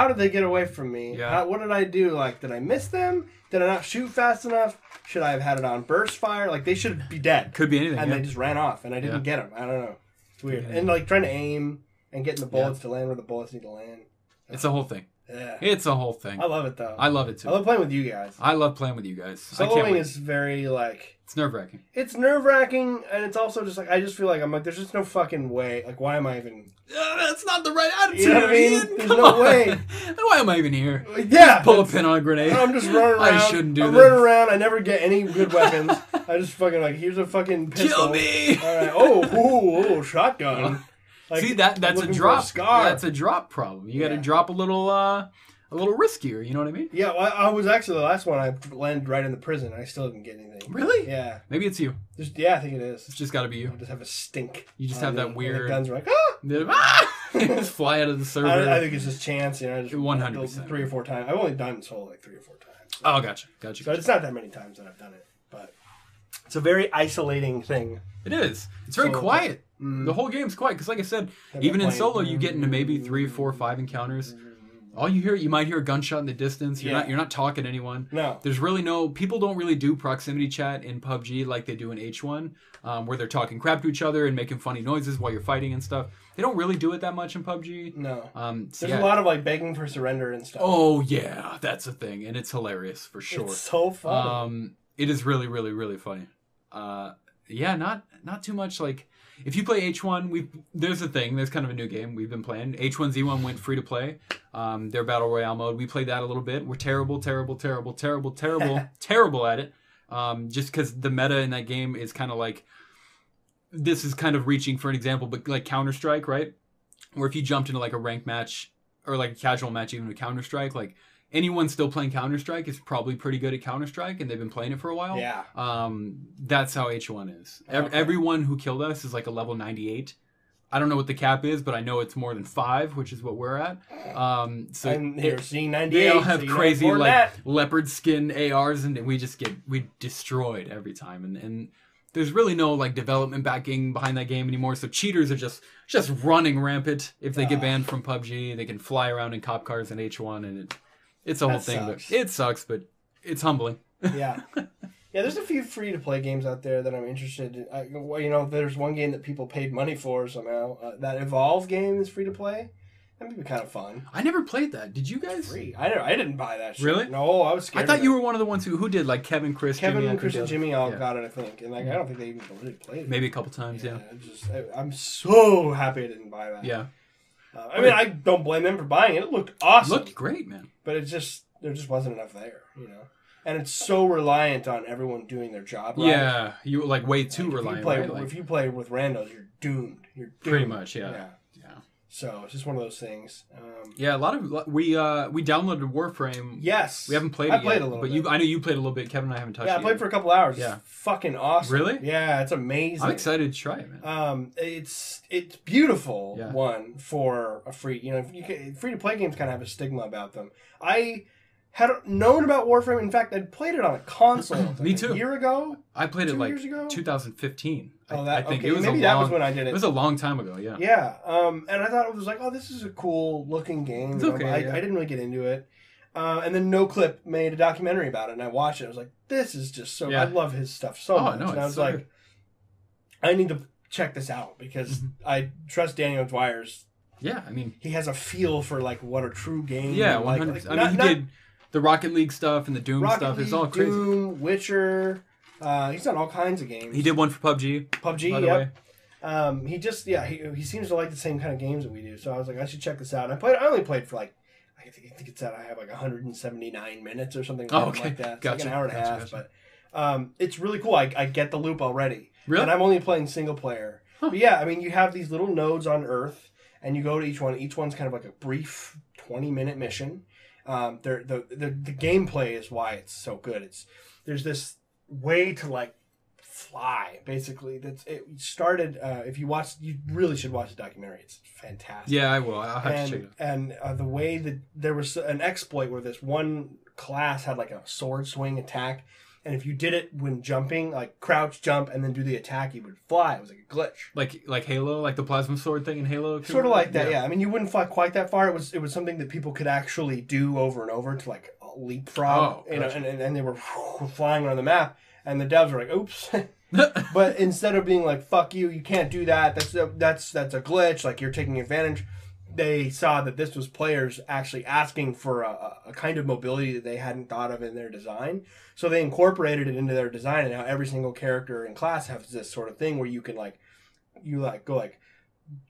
Speaker 2: did they get away from me?
Speaker 1: Yeah.
Speaker 2: What did I do? Like, did I miss them? Did I not shoot fast enough? Should I have had it on burst fire? Like, they should be dead.
Speaker 1: Could be anything.
Speaker 2: And they just ran off, and I didn't get them. I don't know. It's weird. And like trying to aim and getting the bullets to land where the bullets need to land.
Speaker 1: It's a whole thing.
Speaker 2: Yeah.
Speaker 1: It's a whole thing.
Speaker 2: I love it though.
Speaker 1: I love it too.
Speaker 2: I love playing with you guys.
Speaker 1: I love playing with you guys.
Speaker 2: Soloing is very like...
Speaker 1: It's nerve-wracking.
Speaker 2: It's nerve-wracking, and it's also just like, I just feel like, I'm like, there's just no fucking way. Like, why am I even...
Speaker 1: That's not the right attitude.
Speaker 2: You know what I mean?
Speaker 1: Ian.
Speaker 2: There's no way.
Speaker 1: Why am I even here?
Speaker 2: Yeah.
Speaker 1: Just pull a pin on a grenade.
Speaker 2: I'm just running around.
Speaker 1: I shouldn't do
Speaker 2: I'm
Speaker 1: this.
Speaker 2: running around. I never get any good weapons. I just fucking like, here's a fucking pistol.
Speaker 1: Kill me.
Speaker 2: All right. Oh, shotgun.
Speaker 1: Like, see, that's a drop. That's a drop problem. You got to drop a little riskier. You know what I mean?
Speaker 2: Yeah, well, I was actually the last one. I landed right in the prison. I still didn't get anything.
Speaker 1: Really?
Speaker 2: Yeah.
Speaker 1: Maybe it's you.
Speaker 2: Yeah, I think it is.
Speaker 1: It's just got to be you.
Speaker 2: I just have a stink.
Speaker 1: You just have that weird.
Speaker 2: The guns are like, ah!
Speaker 1: Just fly out of the server.
Speaker 2: I think it's just chance. You know, just
Speaker 1: 100%.
Speaker 2: 3 or 4 times. I've only done solo like 3 or 4 times. So.
Speaker 1: Oh, gotcha.
Speaker 2: So it's not that many times that I've done it, but it's a very isolating thing.
Speaker 1: It is. It's very quiet. The whole game's quiet because, like I said, even in solo, you get into maybe 3, 4, 5 encounters. All you might hear a gunshot in the distance. You're not talking to anyone.
Speaker 2: No.
Speaker 1: There's really people don't really do proximity chat in PUBG like they do in H1, where they're talking crap to each other and making funny noises while you're fighting and stuff. They don't really do it that much in PUBG.
Speaker 2: No.
Speaker 1: So
Speaker 2: There's a lot of like begging for surrender and stuff.
Speaker 1: Oh yeah, that's a thing, and it's hilarious for sure.
Speaker 2: It's so funny.
Speaker 1: It is really, really, really funny. Yeah, not too much like. If you play H1, there's a thing. There's kind of a new game we've been playing. H1Z1 went free to play. Their Battle Royale mode. We played that a little bit. We're terrible at it. Just because the meta in that game is kind of like... This is kind of reaching for an example, but like Counter-Strike, right? Where if you jumped into like a ranked match, or like a casual match even with Counter-Strike, like... Anyone still playing Counter-Strike is probably pretty good at Counter-Strike, and they've been playing it for a while.
Speaker 2: Yeah.
Speaker 1: That's how H1 is.
Speaker 2: Okay.
Speaker 1: Everyone who killed us is like a level 98. I don't know what the cap is, but I know it's more than 5, which is what we're at. So
Speaker 2: I'm here seeing 98.
Speaker 1: They all have crazy like leopard skin ARs, and we destroyed every time. And there's really no like development backing behind that game anymore. So cheaters are just running rampant. If they get banned from PUBG, they can fly around in cop cars in H1, and it's a whole thing. But it sucks, but it's humbling.
Speaker 2: Yeah. Yeah, there's a few free-to-play games out there that I'm interested in. There's one game that people paid money for somehow. That Evolve game is free-to-play. That would be kind of fun.
Speaker 1: I never played that. Did you guys?
Speaker 2: Free. I didn't buy that shit.
Speaker 1: Really?
Speaker 2: No, I was scared.
Speaker 1: I thought you were one of the ones who did, like Kevin, Chris, Jimmy,
Speaker 2: and Jimmy all got it, I think. And like I don't think they even really played it.
Speaker 1: Maybe a couple times, yeah.
Speaker 2: I'm so happy I didn't buy that.
Speaker 1: Yeah.
Speaker 2: I mean, I don't blame them for buying it. It looked awesome.
Speaker 1: It looked great, man.
Speaker 2: But there just wasn't enough there, And it's so reliant on everyone doing their job right.
Speaker 1: Yeah, you like way too reliant.
Speaker 2: If you play with randos, you're doomed.
Speaker 1: Pretty much, yeah.
Speaker 2: So it's just one of those things.
Speaker 1: Yeah, we downloaded Warframe.
Speaker 2: Yes,
Speaker 1: we haven't played it yet. But I know you played a little bit. Kevin and I haven't touched it.
Speaker 2: Yeah, I played for a couple hours. Yeah, it's fucking awesome.
Speaker 1: Really?
Speaker 2: Yeah, it's amazing.
Speaker 1: I'm excited to try it, man.
Speaker 2: It's beautiful. Yeah. One for a free. Free to play games kind of have a stigma about them. I had known about Warframe. In fact, I'd played it on a console.
Speaker 1: Me too.
Speaker 2: A year ago.
Speaker 1: I played it like 2015. I think it was
Speaker 2: maybe that was when I did it.
Speaker 1: It was a long time ago. Yeah.
Speaker 2: Yeah. And I thought it was like, oh, this is a cool looking game.
Speaker 1: It's okay.
Speaker 2: I didn't really get into it. And then NoClip made a documentary about it, and I watched it. I was like, this is just so. Yeah. I love his stuff so much. No, and I was like, good. I need to check this out because I trust Daniel Dwyer's.
Speaker 1: Yeah, I mean,
Speaker 2: he has a feel for like what a true game.
Speaker 1: Yeah, 100%. I mean, he did the Rocket League stuff and the Doom stuff. It's all crazy.
Speaker 2: Doom, Witcher. He's done all kinds of games.
Speaker 1: He did one for PUBG.
Speaker 2: Yep. He seems to like the same kind of games that we do. So I was like, I should check this out. And I only played for like, I think it's that I have like 179 minutes or something like that. It's like an hour and a half. But it's really cool. I get the loop already.
Speaker 1: Really?
Speaker 2: And I'm only playing single player. Huh. But yeah, I mean, you have these little nodes on Earth, and you go to each one. Each one's kind of like a brief 20-minute mission. The gameplay is why it's so good. There's this way to like fly basically. It started. If you watch, you really should watch the documentary. It's fantastic.
Speaker 1: Yeah, I will. I'll have to check it.
Speaker 2: And the way that there was an exploit where this one class had like a sword swing attack, and if you did it when jumping, like crouch jump and then do the attack, you would fly. It was like a glitch.
Speaker 1: Like Halo, like the plasma sword thing in Halo.
Speaker 2: Sort of like that. Yeah. I mean, you wouldn't fly quite that far. It was something that people could actually do over and over to like leapfrog. And they were flying around the map. And the devs were like, "Oops!" But instead of being like, "Fuck you, you can't do that. That's a glitch. Like you're taking advantage." they saw that this was players actually asking for a kind of mobility that they hadn't thought of in their design. So they incorporated it into their design, and now every single character in class has this sort of thing where you can go like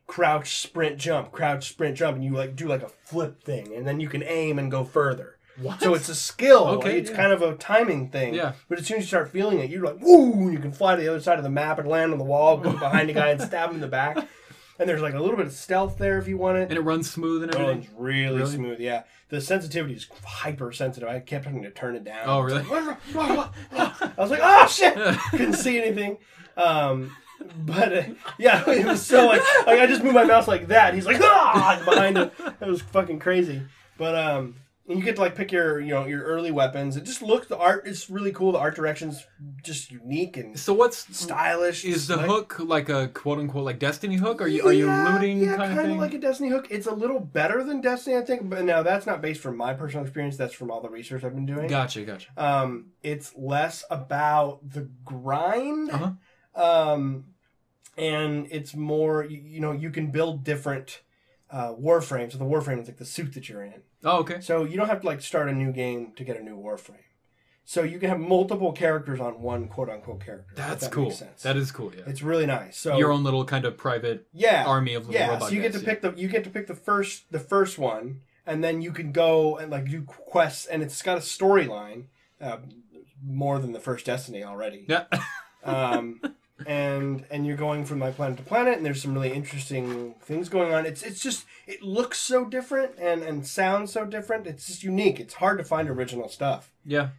Speaker 2: crouch, sprint, jump, and you like do like a flip thing, and then you can aim and go further.
Speaker 1: What?
Speaker 2: So it's a skill.
Speaker 1: Okay,
Speaker 2: It's kind of a timing thing.
Speaker 1: Yeah.
Speaker 2: But as soon as you start feeling it, you're like, woo! You can fly to the other side of the map and land on the wall, go behind a guy and stab him in the back. And there's like a little bit of stealth there if you want it.
Speaker 1: And it runs smooth and everything?
Speaker 2: It runs really smooth, yeah. The sensitivity is hypersensitive. I kept having to turn it down.
Speaker 1: Oh, really?
Speaker 2: I was like, oh, shit! Couldn't see anything. But yeah, it was so like I just moved my mouse like that. And he's like, ah! Behind it. It was fucking crazy. But you get to like pick your early weapons. It just looks, the art is really cool. The art direction's just unique and
Speaker 1: so what's
Speaker 2: stylish.
Speaker 1: Is the hook like a quote unquote like Destiny hook? Are you looting kind of thing?
Speaker 2: Like a Destiny hook. It's a little better than Destiny, I think. But now that's not based from my personal experience. That's from all the research I've been doing.
Speaker 1: Gotcha.
Speaker 2: It's less about the grind. And it's more you can build different Warframe. So the Warframe is like the suit that you're in.
Speaker 1: Oh, okay.
Speaker 2: So you don't have to like start a new game to get a new Warframe. So you can have multiple characters on one quote-unquote character.
Speaker 1: That's cool. That is cool, yeah.
Speaker 2: It's really nice. So
Speaker 1: your own little kind of private army of little robot
Speaker 2: so you get to pick the first one, and then you can go and like do quests, and it's got a storyline, more than the first Destiny already.
Speaker 1: Yeah.
Speaker 2: And you're going from like planet to planet, and there's some really interesting things going on. It's just, it looks so different and sounds so different. It's just unique. It's hard to find original stuff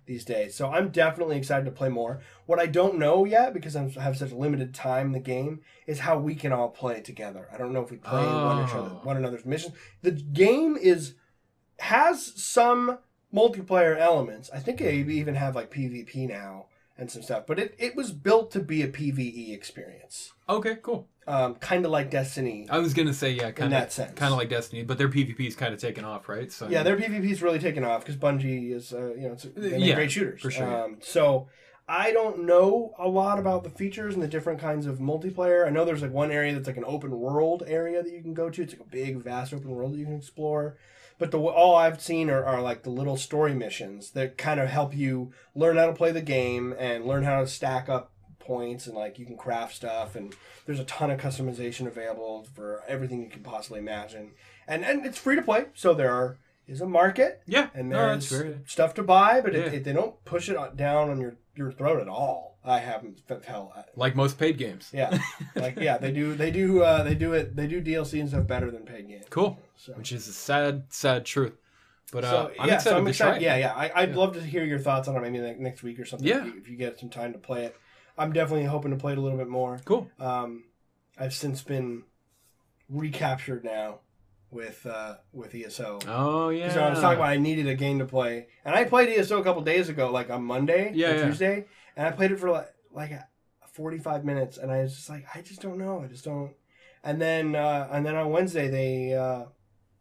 Speaker 2: these days. So I'm definitely excited to play more. What I don't know yet, because I have such limited time in the game, is how we can all play together. I don't know if we play one another's missions. The game has some multiplayer elements. I think they even have like PvP now and some stuff, but it was built to be a PvE experience.
Speaker 1: Okay, cool.
Speaker 2: Kind of like Destiny.
Speaker 1: I was gonna say, yeah,
Speaker 2: in that sense,
Speaker 1: kind of like Destiny, but their PvP is kind of taken off, right? So
Speaker 2: yeah, their PvP is really taken off because Bungie is, they make great shooters
Speaker 1: for sure.
Speaker 2: So I don't know a lot about the features and the different kinds of multiplayer. I know there's like one area that's like an open world area that you can go to. It's like a big, vast open world that you can explore. But all I've seen are like the little story missions that kind of help you learn how to play the game and learn how to stack up points, and like you can craft stuff, and there's a ton of customization available for everything you can possibly imagine. And it's free to play, so there is a market.
Speaker 1: Yeah.
Speaker 2: And there's stuff to buy, but they don't push it down on your throat at all. I haven't felt
Speaker 1: like most paid games.
Speaker 2: Yeah. They do DLC and stuff better than paid games.
Speaker 1: Cool. So. Which is a sad truth. But I'm excited to try it.
Speaker 2: Yeah. I'd love to hear your thoughts on it maybe like next week or something.
Speaker 1: Yeah.
Speaker 2: If you get some time to play it. I'm definitely hoping to play it a little bit more.
Speaker 1: Cool.
Speaker 2: I've since been recaptured now with ESO.
Speaker 1: Oh yeah.
Speaker 2: Because I was talking about I needed a game to play, and I played ESO a couple days ago, like on Monday or Tuesday, and I played it for like 45 minutes, and I was just like, I just don't know, And then on Wednesday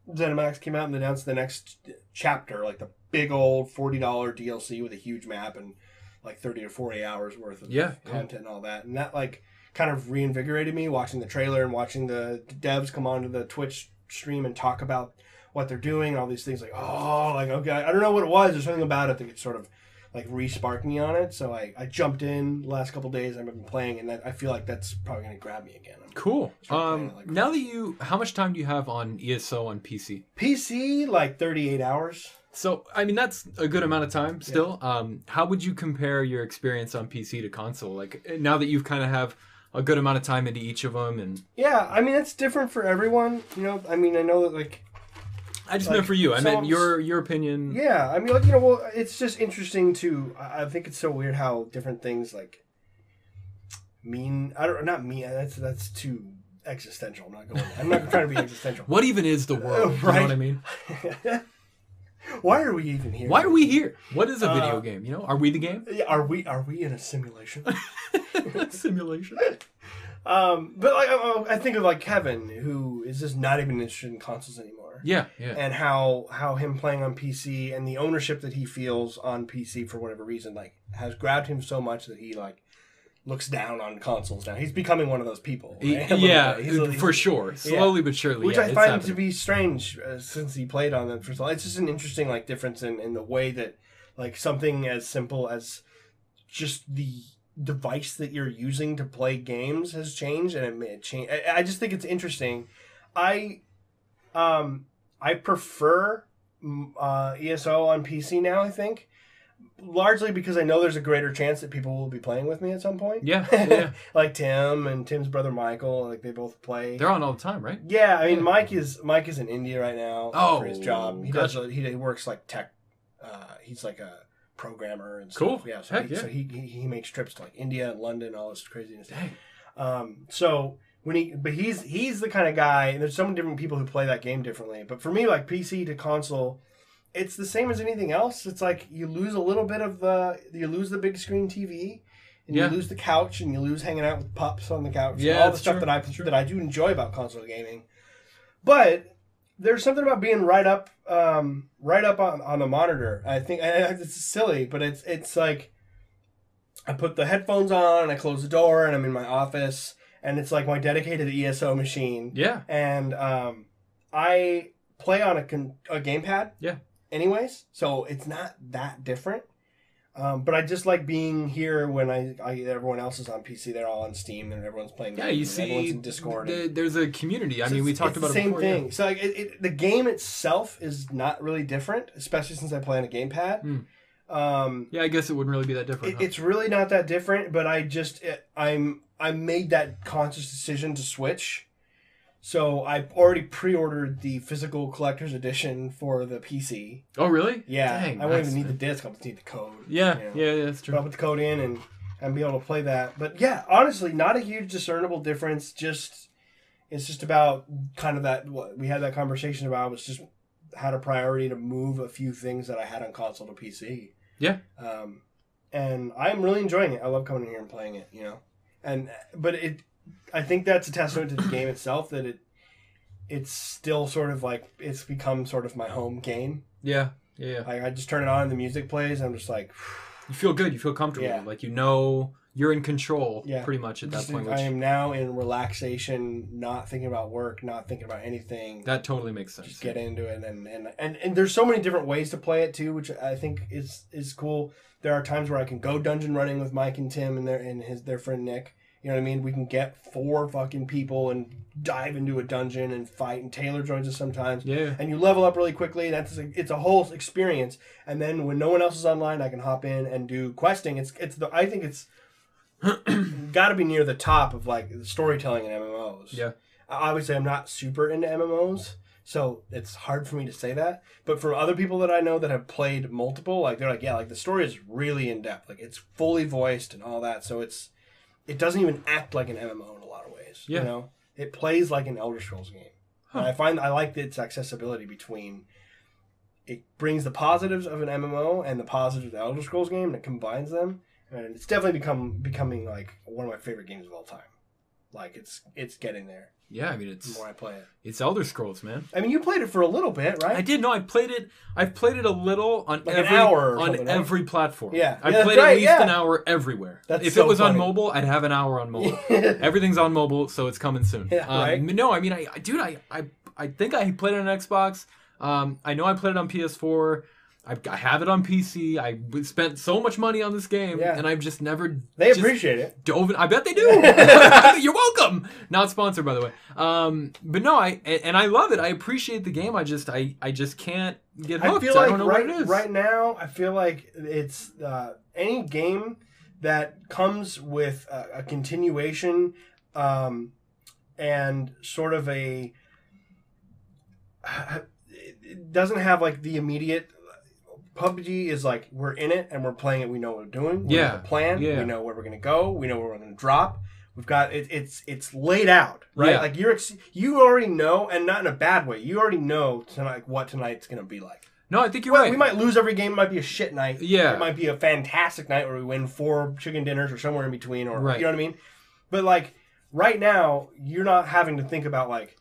Speaker 2: ZeniMax came out and announced the next chapter, like the big old $40 DLC with a huge map and like 30 to 40 hours worth of content and all that, and that like kind of reinvigorated me watching the trailer and watching the devs come onto the Twitch stream and talk about what they're doing and all these things. Like, okay, I don't know what it was. There's something about it that sort of like re-sparked me on it. So I jumped in the last couple of days. I've been playing, and I feel like that's probably going to grab me again.
Speaker 1: Cool. Now that how much time do you have on ESO on PC?
Speaker 2: PC, like 38 hours.
Speaker 1: So, I mean, that's a good amount of time still. Yeah. How would you compare your experience on PC to console? Like, now that you've kind of have a good amount of time into each of them, and
Speaker 2: yeah, I mean, it's different for everyone. I mean, I know that like.
Speaker 1: I just meant for you. I meant your opinion.
Speaker 2: Yeah, I mean, it's just interesting to. I think it's so weird how different things like mean. Not mean. That's too existential. I'm not trying to be existential.
Speaker 1: What even is the world? Right? You know what I mean?
Speaker 2: Why are we even here?
Speaker 1: Why are we here? What is a video game? Are we the game?
Speaker 2: Yeah, are we in a simulation?
Speaker 1: Simulation.
Speaker 2: But like I think of like Kevin, who is just not even interested in consoles anymore.
Speaker 1: Yeah.
Speaker 2: And how him playing on PC and the ownership that he feels on PC for whatever reason like has grabbed him so much that he like looks down on consoles now. He's becoming one of those people.
Speaker 1: Right? For sure. Slowly but surely.
Speaker 2: Which I find to be strange since he played on them for so long. It's just an interesting like difference in the way that like something as simple as just the device that you're using to play games has changed, and it may change. I just think it's interesting. I prefer ESO on PC now, I think. Largely because I know there's a greater chance that people will be playing with me at some point.
Speaker 1: Yeah.
Speaker 2: Like Tim and Tim's brother Michael, like they both play.
Speaker 1: They're on all the time, right?
Speaker 2: Yeah, I mean Mike is in India right now for his job. He works like tech. He's like a programmer and stuff.
Speaker 1: Cool.
Speaker 2: Yeah. So he makes trips to like India and London, all this craziness.
Speaker 1: Dang.
Speaker 2: So he's the kind of guy, and there's so many different people who play that game differently. But for me, like PC to console, it's the same as anything else. It's like you lose a little bit of you lose the big screen TV, and you lose the couch, and you lose hanging out with pups on the couch. Yeah, all the stuff that I do enjoy about console gaming. But there's something about being right up on the monitor. I think it's silly, but it's like I put the headphones on and I close the door and I'm in my office and it's like my dedicated ESO machine.
Speaker 1: Yeah.
Speaker 2: And I play on a gamepad.
Speaker 1: Yeah.
Speaker 2: Anyways, so it's not that different. But I just like being here when everyone else is on PC. They're all on Steam and everyone's playing.
Speaker 1: Yeah, you see,
Speaker 2: everyone's in Discord.
Speaker 1: There's a community. I mean, we talked about it before.
Speaker 2: Same thing. Yeah. So like, the game itself is not really different, especially since I play on a gamepad.
Speaker 1: Yeah, I guess it wouldn't really be that different.
Speaker 2: It's really not that different. But I made that conscious decision to switch. So I already pre-ordered the physical collector's edition for the PC.
Speaker 1: Oh, really?
Speaker 2: Yeah.
Speaker 1: Dang,
Speaker 2: I won't even need the disc. I'll just need the code.
Speaker 1: Yeah, yeah, that's true.
Speaker 2: But I'll put the code in and be able to play that. But yeah, honestly, not a huge discernible difference. It's just about kind of that, what we had that conversation about, was just had a priority to move a few things that I had on console to PC.
Speaker 1: Yeah.
Speaker 2: And I'm really enjoying it. I love coming in here and playing it, But I think that's a testament to the game itself, that it's still sort of like, it's become sort of my home game.
Speaker 1: Yeah.
Speaker 2: I just turn it on and the music plays and I'm just like...
Speaker 1: You feel good. You feel comfortable. Yeah. Like, you're in control pretty much at that point.
Speaker 2: I am now in relaxation, not thinking about work, not thinking about anything.
Speaker 1: That totally makes sense.
Speaker 2: Just get into it. And there's so many different ways to play it too, which I think is cool. There are times where I can go dungeon running with Mike and Tim and their friend Nick. You know what I mean? We can get 4 fucking people and dive into a dungeon and fight. And Taylor joins us sometimes. Yeah. And you level up really quickly. It's a whole experience. And then when no one else is online, I can hop in and do questing. I think it's got to be near the top of like the storytelling in MMOs. Yeah. Obviously, I'm not super into MMOs, so it's hard for me to say that. But for other people that I know that have played multiple, like they're like, yeah, like the story is really in depth. Like it's fully voiced and all that. So it doesn't even act like an MMO in a lot of ways. Yeah. It plays like an Elder Scrolls game. Huh. And I like its accessibility between, it brings the positives of an MMO and the positives of the Elder Scrolls game, and it combines them. And it's definitely becoming like one of my favorite games of all time. Like it's getting there.
Speaker 1: Yeah, I mean
Speaker 2: the more I play it.
Speaker 1: It's Elder Scrolls, man.
Speaker 2: I mean, you played it for a little bit, right?
Speaker 1: I did. No, I've played it a little on
Speaker 2: like an hour
Speaker 1: on every platform.
Speaker 2: Yeah,
Speaker 1: I played at least an hour everywhere. If it was on mobile, I'd have an hour on mobile. Everything's on mobile, so it's coming soon.
Speaker 2: Yeah, right?
Speaker 1: No, I mean, I think I played it on Xbox. I know I played it on PS4. I have it on PC. I spent so much money on this game, and I've just never...
Speaker 2: They appreciate it.
Speaker 1: I bet they do. You're welcome. Not sponsored, by the way. But no, I love it. I appreciate the game. I just can't get hooked. I don't know what it is.
Speaker 2: Right now, I feel like it's any game that comes with a continuation and sort of it doesn't have like the immediate... PUBG is like, we're in it and we're playing it. We know what we're doing. We have a plan. Yeah. We know where we're going to go. We know where we're going to drop. We've got it's laid out, right? Yeah. Like you already know, and not in a bad way. You already know tonight what tonight's going to be like.
Speaker 1: No, I think you're right.
Speaker 2: We might lose every game. It might be a shit night.
Speaker 1: Yeah.
Speaker 2: It might be a fantastic night where we win 4 chicken dinners or somewhere in between, or
Speaker 1: right.
Speaker 2: You know what I mean? But like right now, you're not having to think about like,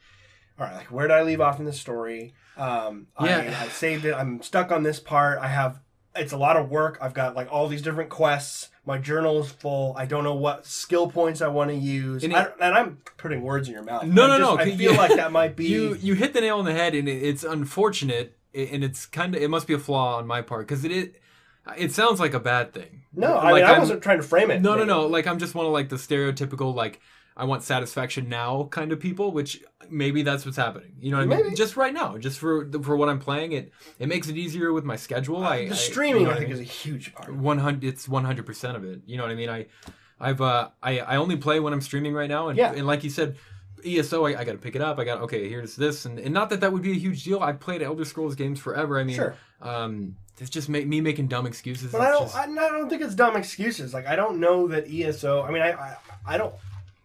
Speaker 2: all right, like where did I leave off in this story? I saved it. I'm stuck on this part. I have it's a lot of work. I've got like all these different quests. My journal is full. I don't know what skill points I want to use. And I'm putting words in your mouth.
Speaker 1: No.
Speaker 2: I feel like that might be...
Speaker 1: You hit the nail on the head, and it's unfortunate, and it's kind of... It must be a flaw on my part, because it sounds like a bad thing.
Speaker 2: No, I wasn't trying to frame it.
Speaker 1: No. Like, I'm just one of like the stereotypical, like, I want satisfaction now kind of people, which maybe that's what's happening. You know what I mean? Just right now, just for what I'm playing, it makes it easier with my schedule.
Speaker 2: The streaming, I think, is a huge part.
Speaker 1: It's 100% of it. You know what I mean? I only play when I'm streaming right now, and like you said, ESO, I got to pick it up. Okay, here's this, and not that would be a huge deal. I've played Elder Scrolls games forever. I mean,
Speaker 2: sure.
Speaker 1: It's just me making dumb excuses.
Speaker 2: But I don't think it's dumb excuses. Like, I don't know that ESO. I mean,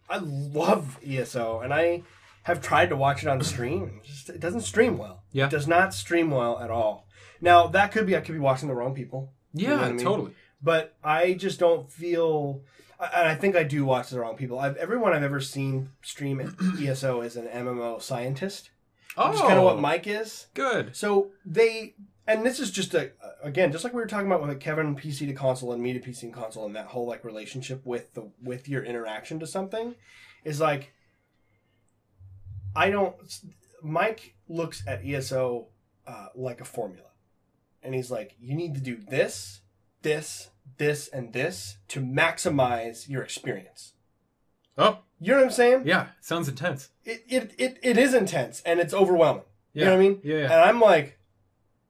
Speaker 2: I love ESO, and I have tried to watch it on stream. It doesn't stream well.
Speaker 1: Yeah.
Speaker 2: It does not stream well at all. Now, that could be I could be watching the wrong people.
Speaker 1: Yeah, you know what I mean? Totally.
Speaker 2: But I just don't feel... And I think I do watch the wrong people. Everyone I've ever seen stream ESO is an MMO scientist. Which is kind of what Mike is.
Speaker 1: Good.
Speaker 2: So they... And this is just again, just like we were talking about with like Kevin PC to console and me to PC and console, and that whole like relationship with your interaction to something, is like Mike looks at ESO like a formula, and he's like, you need to do this, this, this, and this to maximize your experience.
Speaker 1: Oh,
Speaker 2: you know what I'm saying?
Speaker 1: Yeah, sounds intense.
Speaker 2: It is intense, and it's overwhelming.
Speaker 1: Yeah.
Speaker 2: You know what I mean?
Speaker 1: Yeah.
Speaker 2: And I'm like,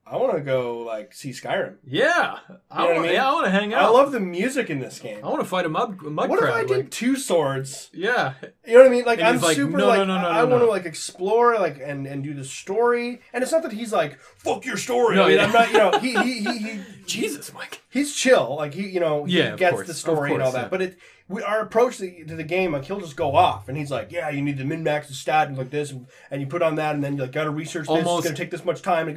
Speaker 2: I want to go, like, see Skyrim.
Speaker 1: Yeah. I want to hang out.
Speaker 2: I love the music in this game.
Speaker 1: I want to fight a mud
Speaker 2: What
Speaker 1: crab.
Speaker 2: if I did 2 swords?
Speaker 1: Yeah.
Speaker 2: You know what I mean? Like, I'm
Speaker 1: like,
Speaker 2: super,
Speaker 1: no,
Speaker 2: like,
Speaker 1: no,
Speaker 2: I want to, like, explore, like, and do the story. And it's not that he's like, fuck your story.
Speaker 1: No,
Speaker 2: I mean, I'm not, you know, he
Speaker 1: Jesus, Mike.
Speaker 2: He's chill. Like, he gets the story and all that.
Speaker 1: Yeah.
Speaker 2: But our approach to the game, like, he'll just go off, and he's like, yeah, you need to min-max the stat and like this, and you put on that, and then you like got to research this. It's going to take this much time.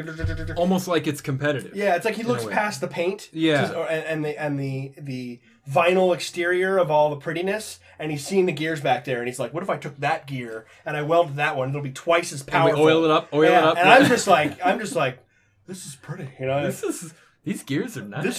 Speaker 1: Almost like it's competitive.
Speaker 2: Yeah, it's like he looks past the paint.
Speaker 1: Yeah.
Speaker 2: And the vinyl exterior of all the prettiness, and he's seeing the gears back there, and he's like, what if I took that gear and I welded that one? It'll be twice as powerful.
Speaker 1: And we oil it up.
Speaker 2: And I'm just like, this is pretty. You know,
Speaker 1: these gears are nice.
Speaker 2: This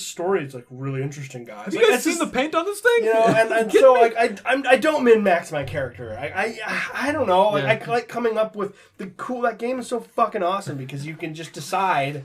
Speaker 2: story is like really interesting, guys.
Speaker 1: Have you guys seen the paint on this thing?
Speaker 2: You know, and so like I don't min-max my character. I don't know. Like I like coming up with that game is so fucking awesome because you can just decide,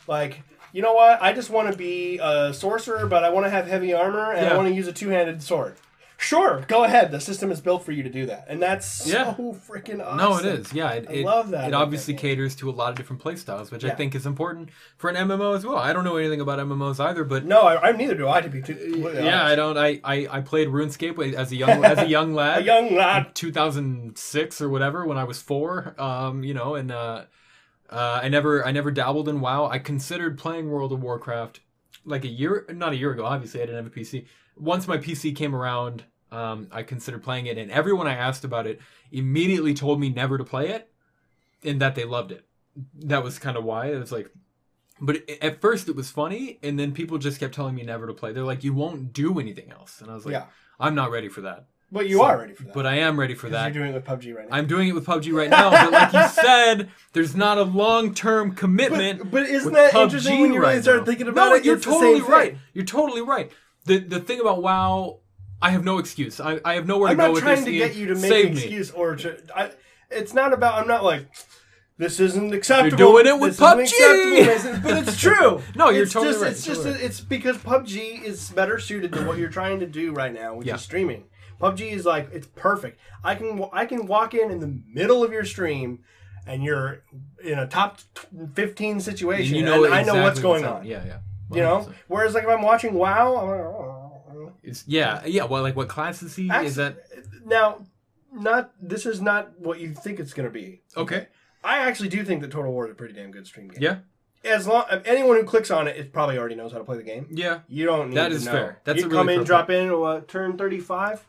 Speaker 2: like, you know what? I just want to be a sorcerer, but I want to have heavy armor and I want to use a 2-handed sword. Sure, go ahead. The system is built for you to do that. And that's so freaking awesome.
Speaker 1: No, it is. Yeah,
Speaker 2: I love that.
Speaker 1: It obviously caters to a lot of different playstyles, which I think is important for an MMO as well. I don't know anything about MMOs either, but...
Speaker 2: No, I neither do I, to be
Speaker 1: completely honest. I don't. I played RuneScape as a young lad.
Speaker 2: A young lad.
Speaker 1: In 2006 or whatever, when I was 4, you know, and I never dabbled in WoW. I considered playing World of Warcraft like not a year ago, obviously I didn't have a PC. Once my PC came around, I considered playing it, and everyone I asked about it immediately told me never to play it, and that they loved it. That was kind of why. It was like, but at first it was funny, and then people just kept telling me never to play. They're like, you won't do anything else, and I was like, I'm not ready for that.
Speaker 2: But you are ready for that.
Speaker 1: But I am ready for that.
Speaker 2: You're doing it with PUBG right now.
Speaker 1: I'm doing it with PUBG right now, but like you said, there's not a long-term commitment.
Speaker 2: But isn't that PUBG interesting when you really start thinking about it?
Speaker 1: You're totally right. You're totally right. The thing about WoW, I have no excuse. I have nowhere to go with this.
Speaker 2: I'm not trying to get you to make an excuse or to... it's not about... I'm not like... This isn't acceptable.
Speaker 1: You're doing it with PUBG!
Speaker 2: But it's true.
Speaker 1: No, you're totally right.
Speaker 2: It's because PUBG is better suited to what you're trying to do right now, which is streaming. PUBG is like, it's perfect. I can walk in the middle of your stream, and you're in a top 15 situation, and I know what's going on.
Speaker 1: Yeah.
Speaker 2: 100%. You know? Whereas, like, if I'm watching WoW, I'm like, oh.
Speaker 1: Yeah. Well, like, what class is he? Is that...
Speaker 2: Now, this is not what you think it's going to be.
Speaker 1: Okay.
Speaker 2: I actually do think that Total War is a pretty damn good stream game.
Speaker 1: Yeah.
Speaker 2: Anyone who clicks on it probably already knows how to play the game.
Speaker 1: Yeah.
Speaker 2: You don't need to know.
Speaker 1: That is fair. That's
Speaker 2: you come in, drop in, turn 35.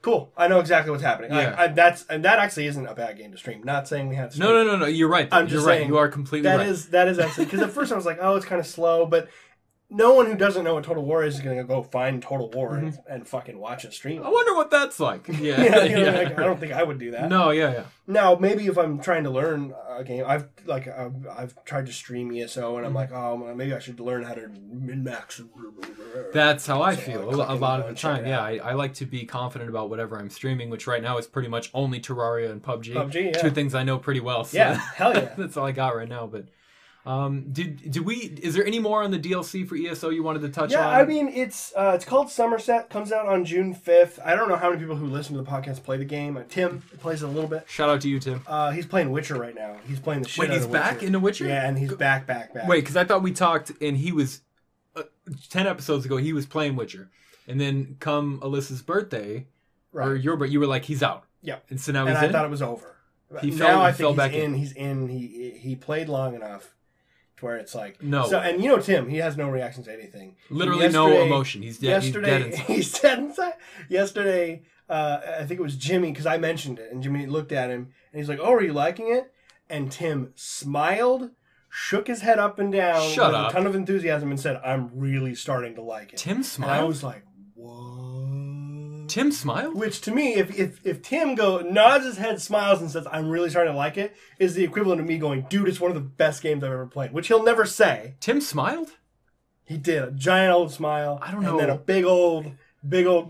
Speaker 2: Cool. I know exactly what's happening.
Speaker 1: Yeah.
Speaker 2: That actually isn't a bad game to stream. Not saying we have to stream.
Speaker 1: No. You're right. You're right. You are completely right.
Speaker 2: That is actually... Because at first I was like, oh, it's kind of slow. But no one who doesn't know what Total War is going to go find Total War and fucking watch a stream.
Speaker 1: I wonder what that's like. Yeah,
Speaker 2: like, I don't think I would do that.
Speaker 1: No, yeah.
Speaker 2: Now, maybe if I'm trying to learn a game, I've tried to stream ESO, and I'm like, oh, maybe I should learn how to min-max.
Speaker 1: That's how I feel a lot of the time. Yeah, I like to be confident about whatever I'm streaming, which right now is pretty much only Terraria and PUBG.
Speaker 2: PUBG, yeah.
Speaker 1: Two things I know pretty well. So
Speaker 2: yeah, hell yeah.
Speaker 1: That's all I got right now, but... is there any more on the DLC for ESO you wanted to touch on?
Speaker 2: Yeah, I mean, it's called Summerset, comes out on June 5th. I don't know how many people who listen to the podcast play the game. Tim plays it a little bit.
Speaker 1: Shout out to you, Tim.
Speaker 2: He's playing Witcher right now. He's playing the shit out of Witcher.
Speaker 1: Wait, he's back into Witcher?
Speaker 2: Yeah, and he's back.
Speaker 1: Wait, because I thought we talked, and he was, 10 episodes ago, he was playing Witcher. And then come Alyssa's birthday, or your birthday, you were like, he's out.
Speaker 2: Yeah.
Speaker 1: And so now he's
Speaker 2: in?
Speaker 1: I
Speaker 2: thought it was over.
Speaker 1: He fell back
Speaker 2: in. He's in. He played long enough. Where it's like
Speaker 1: no,
Speaker 2: so, and you know Tim, he has no reaction to anything.
Speaker 1: Literally no emotion. He's dead.
Speaker 2: He's dead inside. Yesterday, I think it was Jimmy because I mentioned it, and Jimmy looked at him and he's like, "Oh, are you liking it?" And Tim smiled, shook his head up and down with a ton of enthusiasm, and said, "I'm really starting to like it."
Speaker 1: Tim smiled.
Speaker 2: And I was like, "What?"
Speaker 1: Tim smiled?
Speaker 2: Which to me, if Tim nods his head, smiles, and says, "I'm really starting to like it," is the equivalent of me going, "Dude, it's one of the best games I've ever played," which he'll never say.
Speaker 1: Tim smiled?
Speaker 2: He did. A giant old smile.
Speaker 1: I don't know.
Speaker 2: And then a big old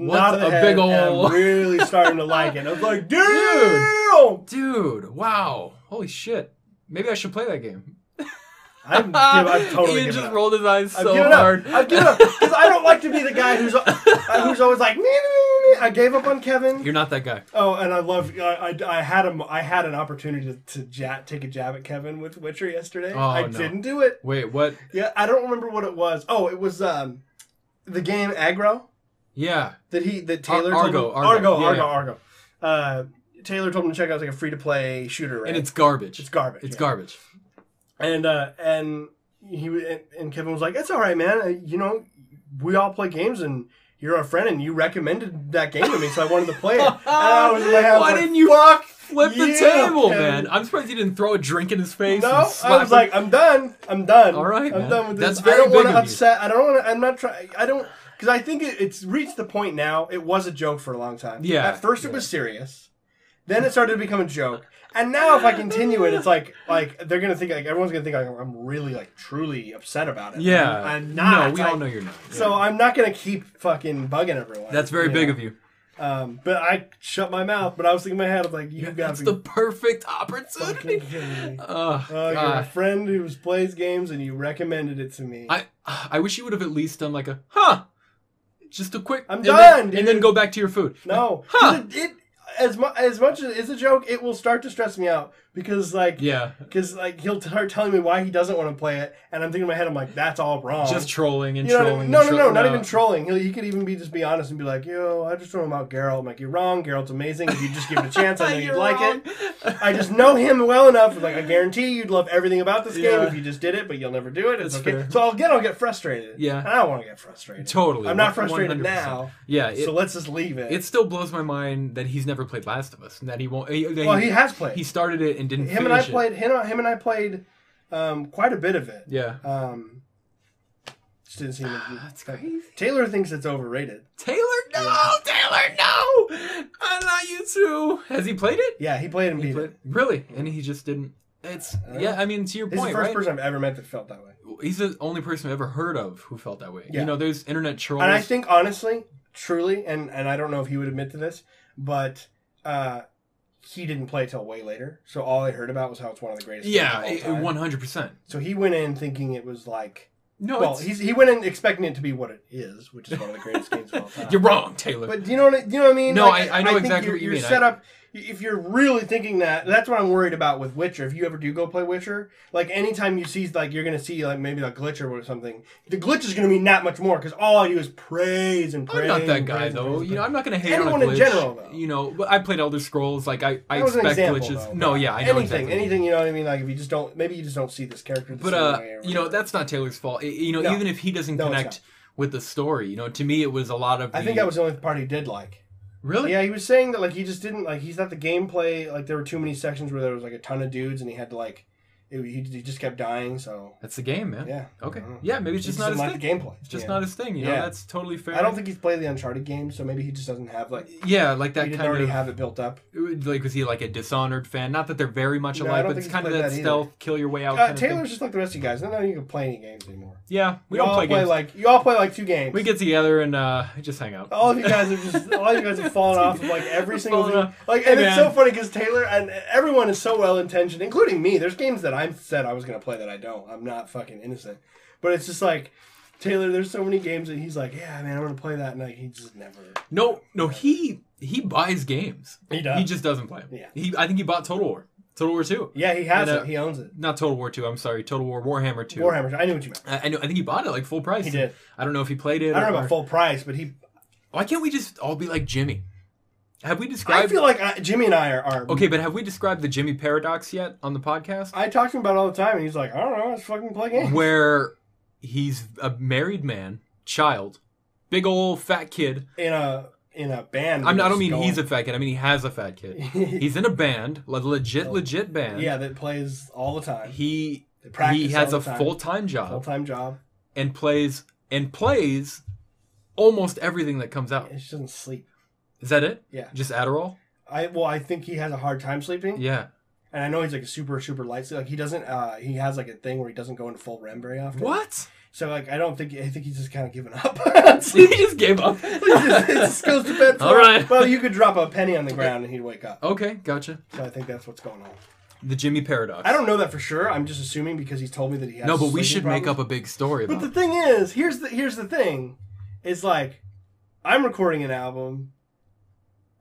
Speaker 2: nod of the head.
Speaker 1: Big old...
Speaker 2: And I'm really starting to like it. I was like,
Speaker 1: Dude, wow. Holy shit. Maybe I should play that game.
Speaker 2: I've totally
Speaker 1: Ian
Speaker 2: given
Speaker 1: just
Speaker 2: up.
Speaker 1: rolled his eyes so hard.
Speaker 2: I've given up because I don't like to be the guy who's always like me. I gave up on Kevin.
Speaker 1: You're not that guy.
Speaker 2: Oh, and I had an opportunity to take a jab at Kevin with Witcher yesterday. I didn't do it.
Speaker 1: Wait, what?
Speaker 2: Yeah, I don't remember what it was. Oh, it was the game Aggro.
Speaker 1: Yeah.
Speaker 2: That Taylor
Speaker 1: Argo.
Speaker 2: Taylor told him to check out. It's like a free to play shooter, right?
Speaker 1: And it's garbage.
Speaker 2: It's garbage.
Speaker 1: It's garbage.
Speaker 2: And Kevin was like, "It's all right, man. We all play games, and you're our friend, and you recommended that game to me, so I wanted to play it." And I was like,
Speaker 1: why didn't you flip the table, man? I'm surprised you didn't throw a drink in his face.
Speaker 2: No, I was like, I'm done. All
Speaker 1: right,
Speaker 2: I'm done with this.
Speaker 1: That's very big of you.
Speaker 2: I don't want to upset. I don't want to. I'm not trying. I don't because I think it's reached the point now. It was a joke for a long time.
Speaker 1: Yeah.
Speaker 2: At first, it was serious. Then it started to become a joke. And now if I continue it, it's like they're gonna think everyone's gonna think I'm really truly upset about it.
Speaker 1: Yeah,
Speaker 2: I'm not.
Speaker 1: No, we all know you're not. Yeah.
Speaker 2: So I'm not gonna keep fucking bugging everyone.
Speaker 1: That's very big of you.
Speaker 2: But I shut my mouth. But I was thinking in my head, I was like, "You got
Speaker 1: that's the perfect opportunity."
Speaker 2: You're a friend who plays games, and you recommended it to me.
Speaker 1: I wish you would have at least done like a just a quick.
Speaker 2: I'm done,
Speaker 1: and then go back to your food.
Speaker 2: No, as much as it's a joke, it will start to stress me out because he'll start telling me why he doesn't want to play it, and I'm thinking in my head, I'm like, that's all wrong.
Speaker 1: Just trolling and
Speaker 2: trolling. No, not even trolling. He could even just be honest and be like, "Yo, I just told him about Geralt." I'm like, "You're wrong. Geralt's amazing. If you just give it a chance, I know you'd like it. I just know him well enough. Like, I guarantee you'd love everything about this game if you just did it, but you'll never do it. It's okay." Fair. So I'll get frustrated.
Speaker 1: Yeah,
Speaker 2: and I don't want to get frustrated.
Speaker 1: Totally,
Speaker 2: I'm not frustrated 100%. Now.
Speaker 1: Yeah,
Speaker 2: so let's just leave it.
Speaker 1: It still blows my mind that he's never played Last of Us, and that he won't. He
Speaker 2: has played.
Speaker 1: He started it and didn't finish it.
Speaker 2: Him and I played quite a bit of it.
Speaker 1: Yeah.
Speaker 2: Just didn't seem like
Speaker 1: that's crazy.
Speaker 2: Taylor thinks it's overrated.
Speaker 1: Taylor, no! Not you too. Has he played it?
Speaker 2: Yeah, he played and beat it.
Speaker 1: Really? And he just didn't. I mean, to your point, right?
Speaker 2: He's the first person I've ever met that felt that way.
Speaker 1: He's the only person I've ever heard of who felt that way.
Speaker 2: Yeah.
Speaker 1: There's internet trolls.
Speaker 2: And I think, honestly, truly, and I don't know if he would admit to this, but he didn't play till way later. So all I heard about was how it's one of the greatest games of all time.
Speaker 1: 100%.
Speaker 2: So he went in thinking it was like...
Speaker 1: No,
Speaker 2: he went in expecting it to be what it is, which is one of the greatest games of all time.
Speaker 1: You're wrong, Taylor.
Speaker 2: But do you know what I mean?
Speaker 1: No, I know exactly what you mean.
Speaker 2: You're set up... If you're really thinking that's what I'm worried about with Witcher. If you ever do go play Witcher, anytime you see, you're going to see, maybe a glitch or something, the glitch is going to mean that much more, because all I do is praise and praise.
Speaker 1: I'm not that guy, though. I'm not going to hate on a glitch.
Speaker 2: Anyone in general, though.
Speaker 1: But I played Elder Scrolls, I expect glitches.
Speaker 2: Though,
Speaker 1: no, yeah, I know
Speaker 2: anything, you know what I mean? If you just don't, maybe you just don't see this character the same way.
Speaker 1: that's not Taylor's fault. Even if he doesn't connect with the story, to me it was a lot of
Speaker 2: I think that was the only part he did like.
Speaker 1: Really?
Speaker 2: Yeah, he was saying that he just didn't he thought the gameplay there were too many sections where there was a ton of dudes and he had to He just kept dying, so...
Speaker 1: That's the game, man.
Speaker 2: Yeah.
Speaker 1: Okay. Yeah, maybe it's just not his thing.
Speaker 2: Like the gameplay.
Speaker 1: It's just not his thing, you know? That's totally fair.
Speaker 2: I don't think he's played the Uncharted games, so maybe he just doesn't have, like...
Speaker 1: Yeah, like that
Speaker 2: he
Speaker 1: kind
Speaker 2: already have it built up.
Speaker 1: Like, was he like a Dishonored fan? Not that they're very much alike, but it's kind of that stealth, kill your way out kind of
Speaker 2: Taylor's
Speaker 1: thing.
Speaker 2: just like the rest of you guys. I don't know you can play any games anymore.
Speaker 1: Yeah, we don't play games.
Speaker 2: You all play like 2 games.
Speaker 1: We get together and just hang out.
Speaker 2: All of you guys have fallen off of like every single thing. Like, and it's so funny because Taylor and everyone is so well intentioned, including me. There's games that I said I was gonna play that I don't. I'm not fucking innocent. But it's just like Taylor. There's so many games that he's like, yeah, man, I'm gonna play that, and like he just never.
Speaker 1: No, he buys games.
Speaker 2: He does.
Speaker 1: He just doesn't play them.
Speaker 2: Yeah.
Speaker 1: I think he bought Total War. Total War 2.
Speaker 2: Yeah, he has it. He owns it.
Speaker 1: Not Total War 2. I'm sorry, Total War Warhammer 2.
Speaker 2: Warhammer. I knew what you meant.
Speaker 1: I know. I think he bought it like full price.
Speaker 2: He did.
Speaker 1: I don't know if he played it.
Speaker 2: I don't know about full price, but he.
Speaker 1: Why can't we just all be like Jimmy? Have we described...
Speaker 2: I feel like Jimmy and I are...
Speaker 1: Okay, but have we described the Jimmy paradox yet on the podcast?
Speaker 2: I talk to him about it all the time, and he's like, I don't know, let's fucking play games.
Speaker 1: Where he's a married man, child, big old fat kid.
Speaker 2: In a band.
Speaker 1: I don't mean he's a fat kid. I mean he has a fat kid. He's in a band, a legit band.
Speaker 2: Yeah, that plays all the time.
Speaker 1: He has a full-time job.
Speaker 2: Full-time job.
Speaker 1: And plays almost everything that comes out.
Speaker 2: He just doesn't sleep.
Speaker 1: Is that it?
Speaker 2: Yeah.
Speaker 1: Just Adderall?
Speaker 2: I think he has a hard time sleeping.
Speaker 1: Yeah.
Speaker 2: And I know he's like a super light sleeper. Like he doesn't. He has like a thing where he doesn't go into full REM very often.
Speaker 1: What?
Speaker 2: So like I think he's just kind of given up.
Speaker 1: He just gave up.
Speaker 2: He just goes to bed.
Speaker 1: All right.
Speaker 2: Well, you could drop a penny on the ground and he'd wake up.
Speaker 1: Okay, gotcha.
Speaker 2: So I think that's what's going on.
Speaker 1: The Jimmy paradox.
Speaker 2: I don't know that for sure. I'm just assuming because he's told me that he has.
Speaker 1: No, but we should make up a big story about it.
Speaker 2: But the thing is, here's the thing, is like, I'm recording an album.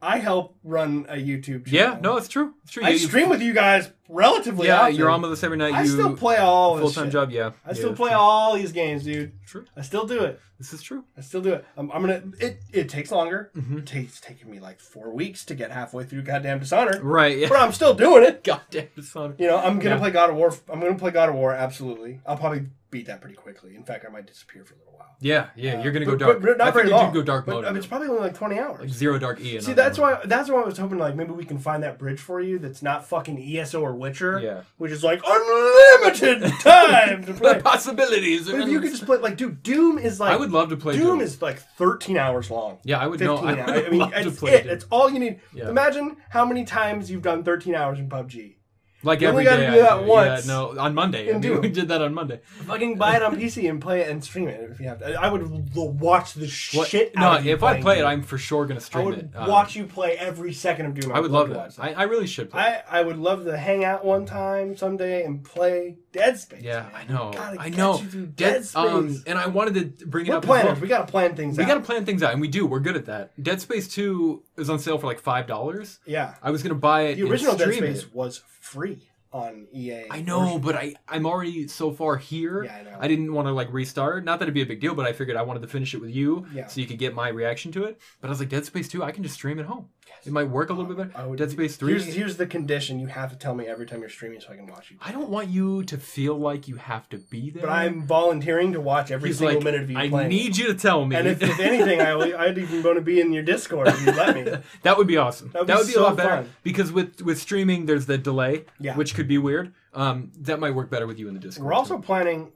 Speaker 2: I help run a YouTube channel.
Speaker 1: Yeah, no, it's true. It's true.
Speaker 2: I stream with you guys relatively often.
Speaker 1: Yeah, you're on with us every night.
Speaker 2: I still play all this
Speaker 1: full-time job, yeah.
Speaker 2: I still play all these games, dude.
Speaker 1: True.
Speaker 2: I still do it.
Speaker 1: This is true.
Speaker 2: I still do it. I'm gonna. It takes longer.
Speaker 1: Mm-hmm.
Speaker 2: It's taken me like 4 weeks to get halfway through goddamn Dishonored.
Speaker 1: Right. Yeah.
Speaker 2: But I'm still doing it.
Speaker 1: Goddamn Dishonored.
Speaker 2: You know, I'm gonna play God of War. I'm gonna play God of War. Absolutely. I'll probably beat that pretty quickly. In fact, I might disappear for a little while.
Speaker 1: Yeah. You're gonna go dark.
Speaker 2: But not very long.
Speaker 1: Go dark mode.
Speaker 2: But it's probably only like 20 hours.
Speaker 1: Like Zero Dark E.
Speaker 2: See, that's why I was hoping like maybe we can find that bridge for you that's not fucking ESO or Witcher.
Speaker 1: Yeah.
Speaker 2: Which is like unlimited time to play.
Speaker 1: The possibilities.
Speaker 2: But if you could just play like, dude, Doom is like.
Speaker 1: I would love to play
Speaker 2: Doom. Is like 13 hours long.
Speaker 1: Yeah, I would know.
Speaker 2: I mean, it's all you need. Yeah. Imagine how many times you've done 13 hours in PUBG.
Speaker 1: Like
Speaker 2: you
Speaker 1: every
Speaker 2: only
Speaker 1: day.
Speaker 2: Gotta do that once.
Speaker 1: Yeah, no, on Monday. We did that on Monday.
Speaker 2: Fucking buy it on PC and play it and stream it if you have to. I would watch the shit out of you.
Speaker 1: If I play it, I'm for sure going to stream it.
Speaker 2: I would watch you play every second of Doom.
Speaker 1: I would love that. I really should play it.
Speaker 2: I would love to hang out one time someday and play Dead Space.
Speaker 1: Yeah,
Speaker 2: man.
Speaker 1: I know.
Speaker 2: I
Speaker 1: know.
Speaker 2: Dead Space.
Speaker 1: And I wanted to bring it up.
Speaker 2: Planners. We got to plan things out.
Speaker 1: We got to plan things out, and we do. We're good at that. Dead Space 2 is on sale for like $5.
Speaker 2: Yeah.
Speaker 1: I was going to buy it.
Speaker 2: The original Dead Space was free on EA.
Speaker 1: I know, but I'm already so far here.
Speaker 2: Yeah, I know.
Speaker 1: I didn't want to like restart. Not that it'd be a big deal, but I figured I wanted to finish it with you,
Speaker 2: yeah.
Speaker 1: So you could get my reaction to it. But I was like, Dead Space 2, I can just stream at home. Yes. It might work a little bit better. Dead Space 3.
Speaker 2: Here's the condition: you have to tell me every time you're streaming so I can watch you.
Speaker 1: I don't want you to feel like you have to be there.
Speaker 2: But I'm volunteering to watch every single minute of you playing.
Speaker 1: I need you to tell me.
Speaker 2: And if anything, I'd even want to be in your Discord if you'd let me.
Speaker 1: That would be awesome. That would be
Speaker 2: so
Speaker 1: a lot better.
Speaker 2: Fun.
Speaker 1: Because with streaming, there's the delay,
Speaker 2: yeah.
Speaker 1: Which could be weird. That might work better with you in the Discord.
Speaker 2: We're also planning.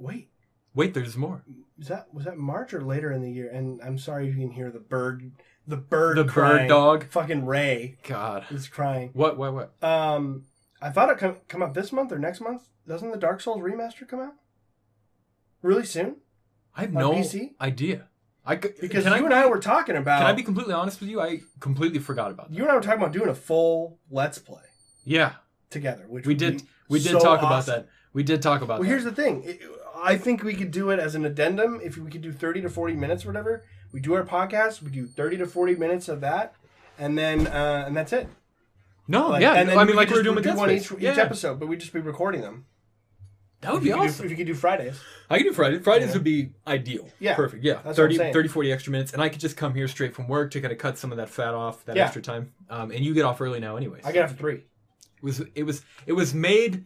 Speaker 1: Wait, there's more.
Speaker 2: Was that March or later in the year? And I'm sorry if you can hear the bird crying.
Speaker 1: Bird dog.
Speaker 2: Fucking Ray.
Speaker 1: God.
Speaker 2: Is crying.
Speaker 1: What?
Speaker 2: I thought it come out this month or next month. Doesn't the Dark Souls remaster come out really soon?
Speaker 1: I have no idea. Because you and I were talking about. Can I be completely honest with you? I completely forgot about that.
Speaker 2: You and I were talking about doing a full Let's Play.
Speaker 1: Yeah.
Speaker 2: Together, which
Speaker 1: we did talk about that. We did talk about that.
Speaker 2: Well, here's the thing. I think we could do it as an addendum. If we could do 30 to 40 minutes or whatever, we do our podcast. We do 30 to 40 minutes of that, and then and that's it.
Speaker 1: No, and then I mean, like we were doing with
Speaker 2: one each episode, but we'd just be recording them.
Speaker 1: That would be awesome.
Speaker 2: If you could do Fridays.
Speaker 1: I could do Fridays. Fridays would be ideal.
Speaker 2: Yeah.
Speaker 1: Perfect. Yeah. 30, 40 extra minutes. And I could just come here straight from work to kind of cut some of that fat off, that extra time. And you get off early now anyways.
Speaker 2: I get off at 3.
Speaker 1: It was made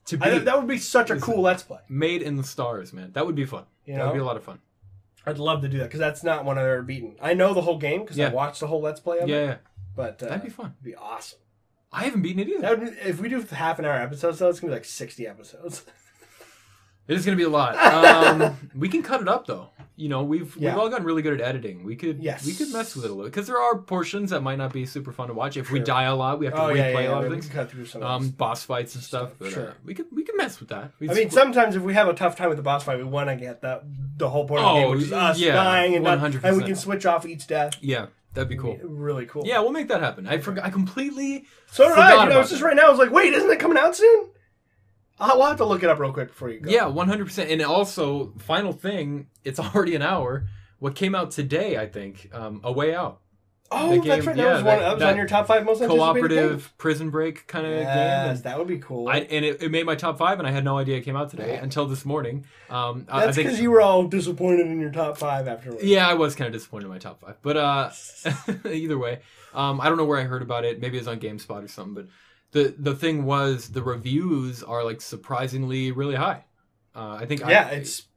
Speaker 1: to be...
Speaker 2: that would be such a cool Let's Play.
Speaker 1: Made in the stars, man. That would be fun. That would be a lot of fun.
Speaker 2: I'd love to do that, because that's not one I've ever beaten. I know the whole game, because I watched the whole Let's Play of it.
Speaker 1: Yeah.
Speaker 2: But
Speaker 1: that'd be fun.
Speaker 2: It'd be awesome.
Speaker 1: I haven't beaten it either.
Speaker 2: If we do half an hour episodes, though, it's going to be like 60 episodes.
Speaker 1: It is going to be a lot. We can cut it up though. You know, we've all gotten really good at editing. We could mess with it a little because there are portions that might not be super fun to watch. If we die a lot, we have to replay a lot of things. We can cut through some boss fights and stuff. But, we can mess with that.
Speaker 2: Sometimes if we have a tough time with the boss fight, we want to get the whole point of the game, which is us dying and 100%. And we can switch off each death.
Speaker 1: Yeah. That'd be cool.
Speaker 2: Really cool.
Speaker 1: Yeah, we'll make that happen. I completely.
Speaker 2: So did I. I was just right now. I was like, wait, isn't it coming out soon? We'll have to look it up real quick before you go.
Speaker 1: Yeah, 100%. And also, final thing, it's already an hour. What came out today, I think, A Way Out.
Speaker 2: Oh, that's right. That was on your top 5 most anticipated
Speaker 1: cooperative prison break kind of game.
Speaker 2: Yes, that would be cool.
Speaker 1: And it made my top 5, and I had no idea it came out today until this morning.
Speaker 2: That's because you were all disappointed in your top 5 afterwards.
Speaker 1: Yeah, I was kind of disappointed in my top 5. But either way, I don't know where I heard about it. Maybe it was on GameSpot or something. But the thing was, the reviews are like surprisingly really high. I think it's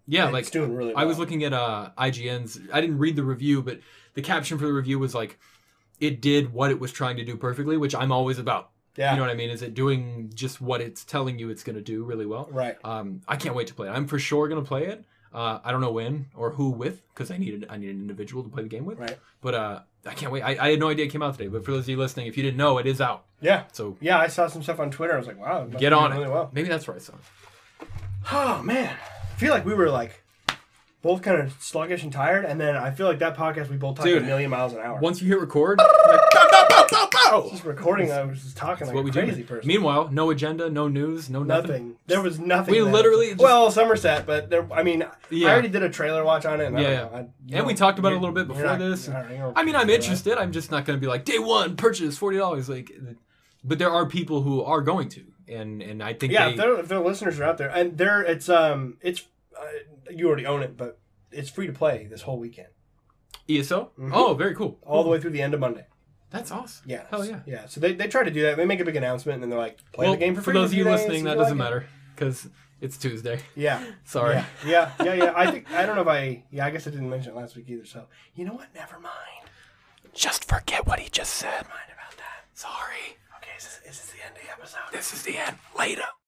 Speaker 1: doing really well. I was looking at IGN's. I didn't read the review, but the caption for the review was like, it did what it was trying to do perfectly, which I'm always about. Yeah. You know what I mean? Is it doing just what it's telling you it's going to do really well?
Speaker 2: Right.
Speaker 1: I can't wait to play it. I'm for sure going to play it. I don't know when or who with, because I need an individual to play the game with. Right. But I can't wait. I had no idea it came out today. But for those of you listening, if you didn't know, it is out.
Speaker 2: Yeah. So yeah, I saw some stuff on Twitter. I was like, wow.
Speaker 1: Get on it. Really well. Maybe that's where I saw it.
Speaker 2: Oh, man. I feel like we were like both kind of sluggish and tired, and then I feel like that podcast we both talked a million miles an hour.
Speaker 1: Once you hit record, like,
Speaker 2: just recording, I was just talking like a crazy person.
Speaker 1: Meanwhile, no agenda, no news, no nothing.
Speaker 2: There was nothing.
Speaker 1: We literally
Speaker 2: Summerset, but there. I mean, I already did a trailer watch on it. And
Speaker 1: and we talked about it a little bit before this. I mean, I'm interested. I'm just not going to be like day one purchase $40. Like, but there are people who are going to, and I think
Speaker 2: if their listeners are out there, and it's you already own it, but it's free to play this whole weekend.
Speaker 1: ESO? Mm-hmm. Oh, very cool.
Speaker 2: All the way through the end of Monday.
Speaker 1: That's awesome.
Speaker 2: Yeah.
Speaker 1: Hell yeah.
Speaker 2: Yeah. So they try to do that. They make a big announcement, and then they're like, play the game for free.
Speaker 1: For those of you listening, that doesn't matter, because it's Tuesday.
Speaker 2: Yeah.
Speaker 1: Sorry.
Speaker 2: Yeah. I don't know if I guess I didn't mention it last week either, so you know what? Never mind.
Speaker 1: Just forget what he just said.
Speaker 2: Never mind about that.
Speaker 1: Sorry.
Speaker 2: Okay, is this the end of the episode?
Speaker 1: This is the end. Later.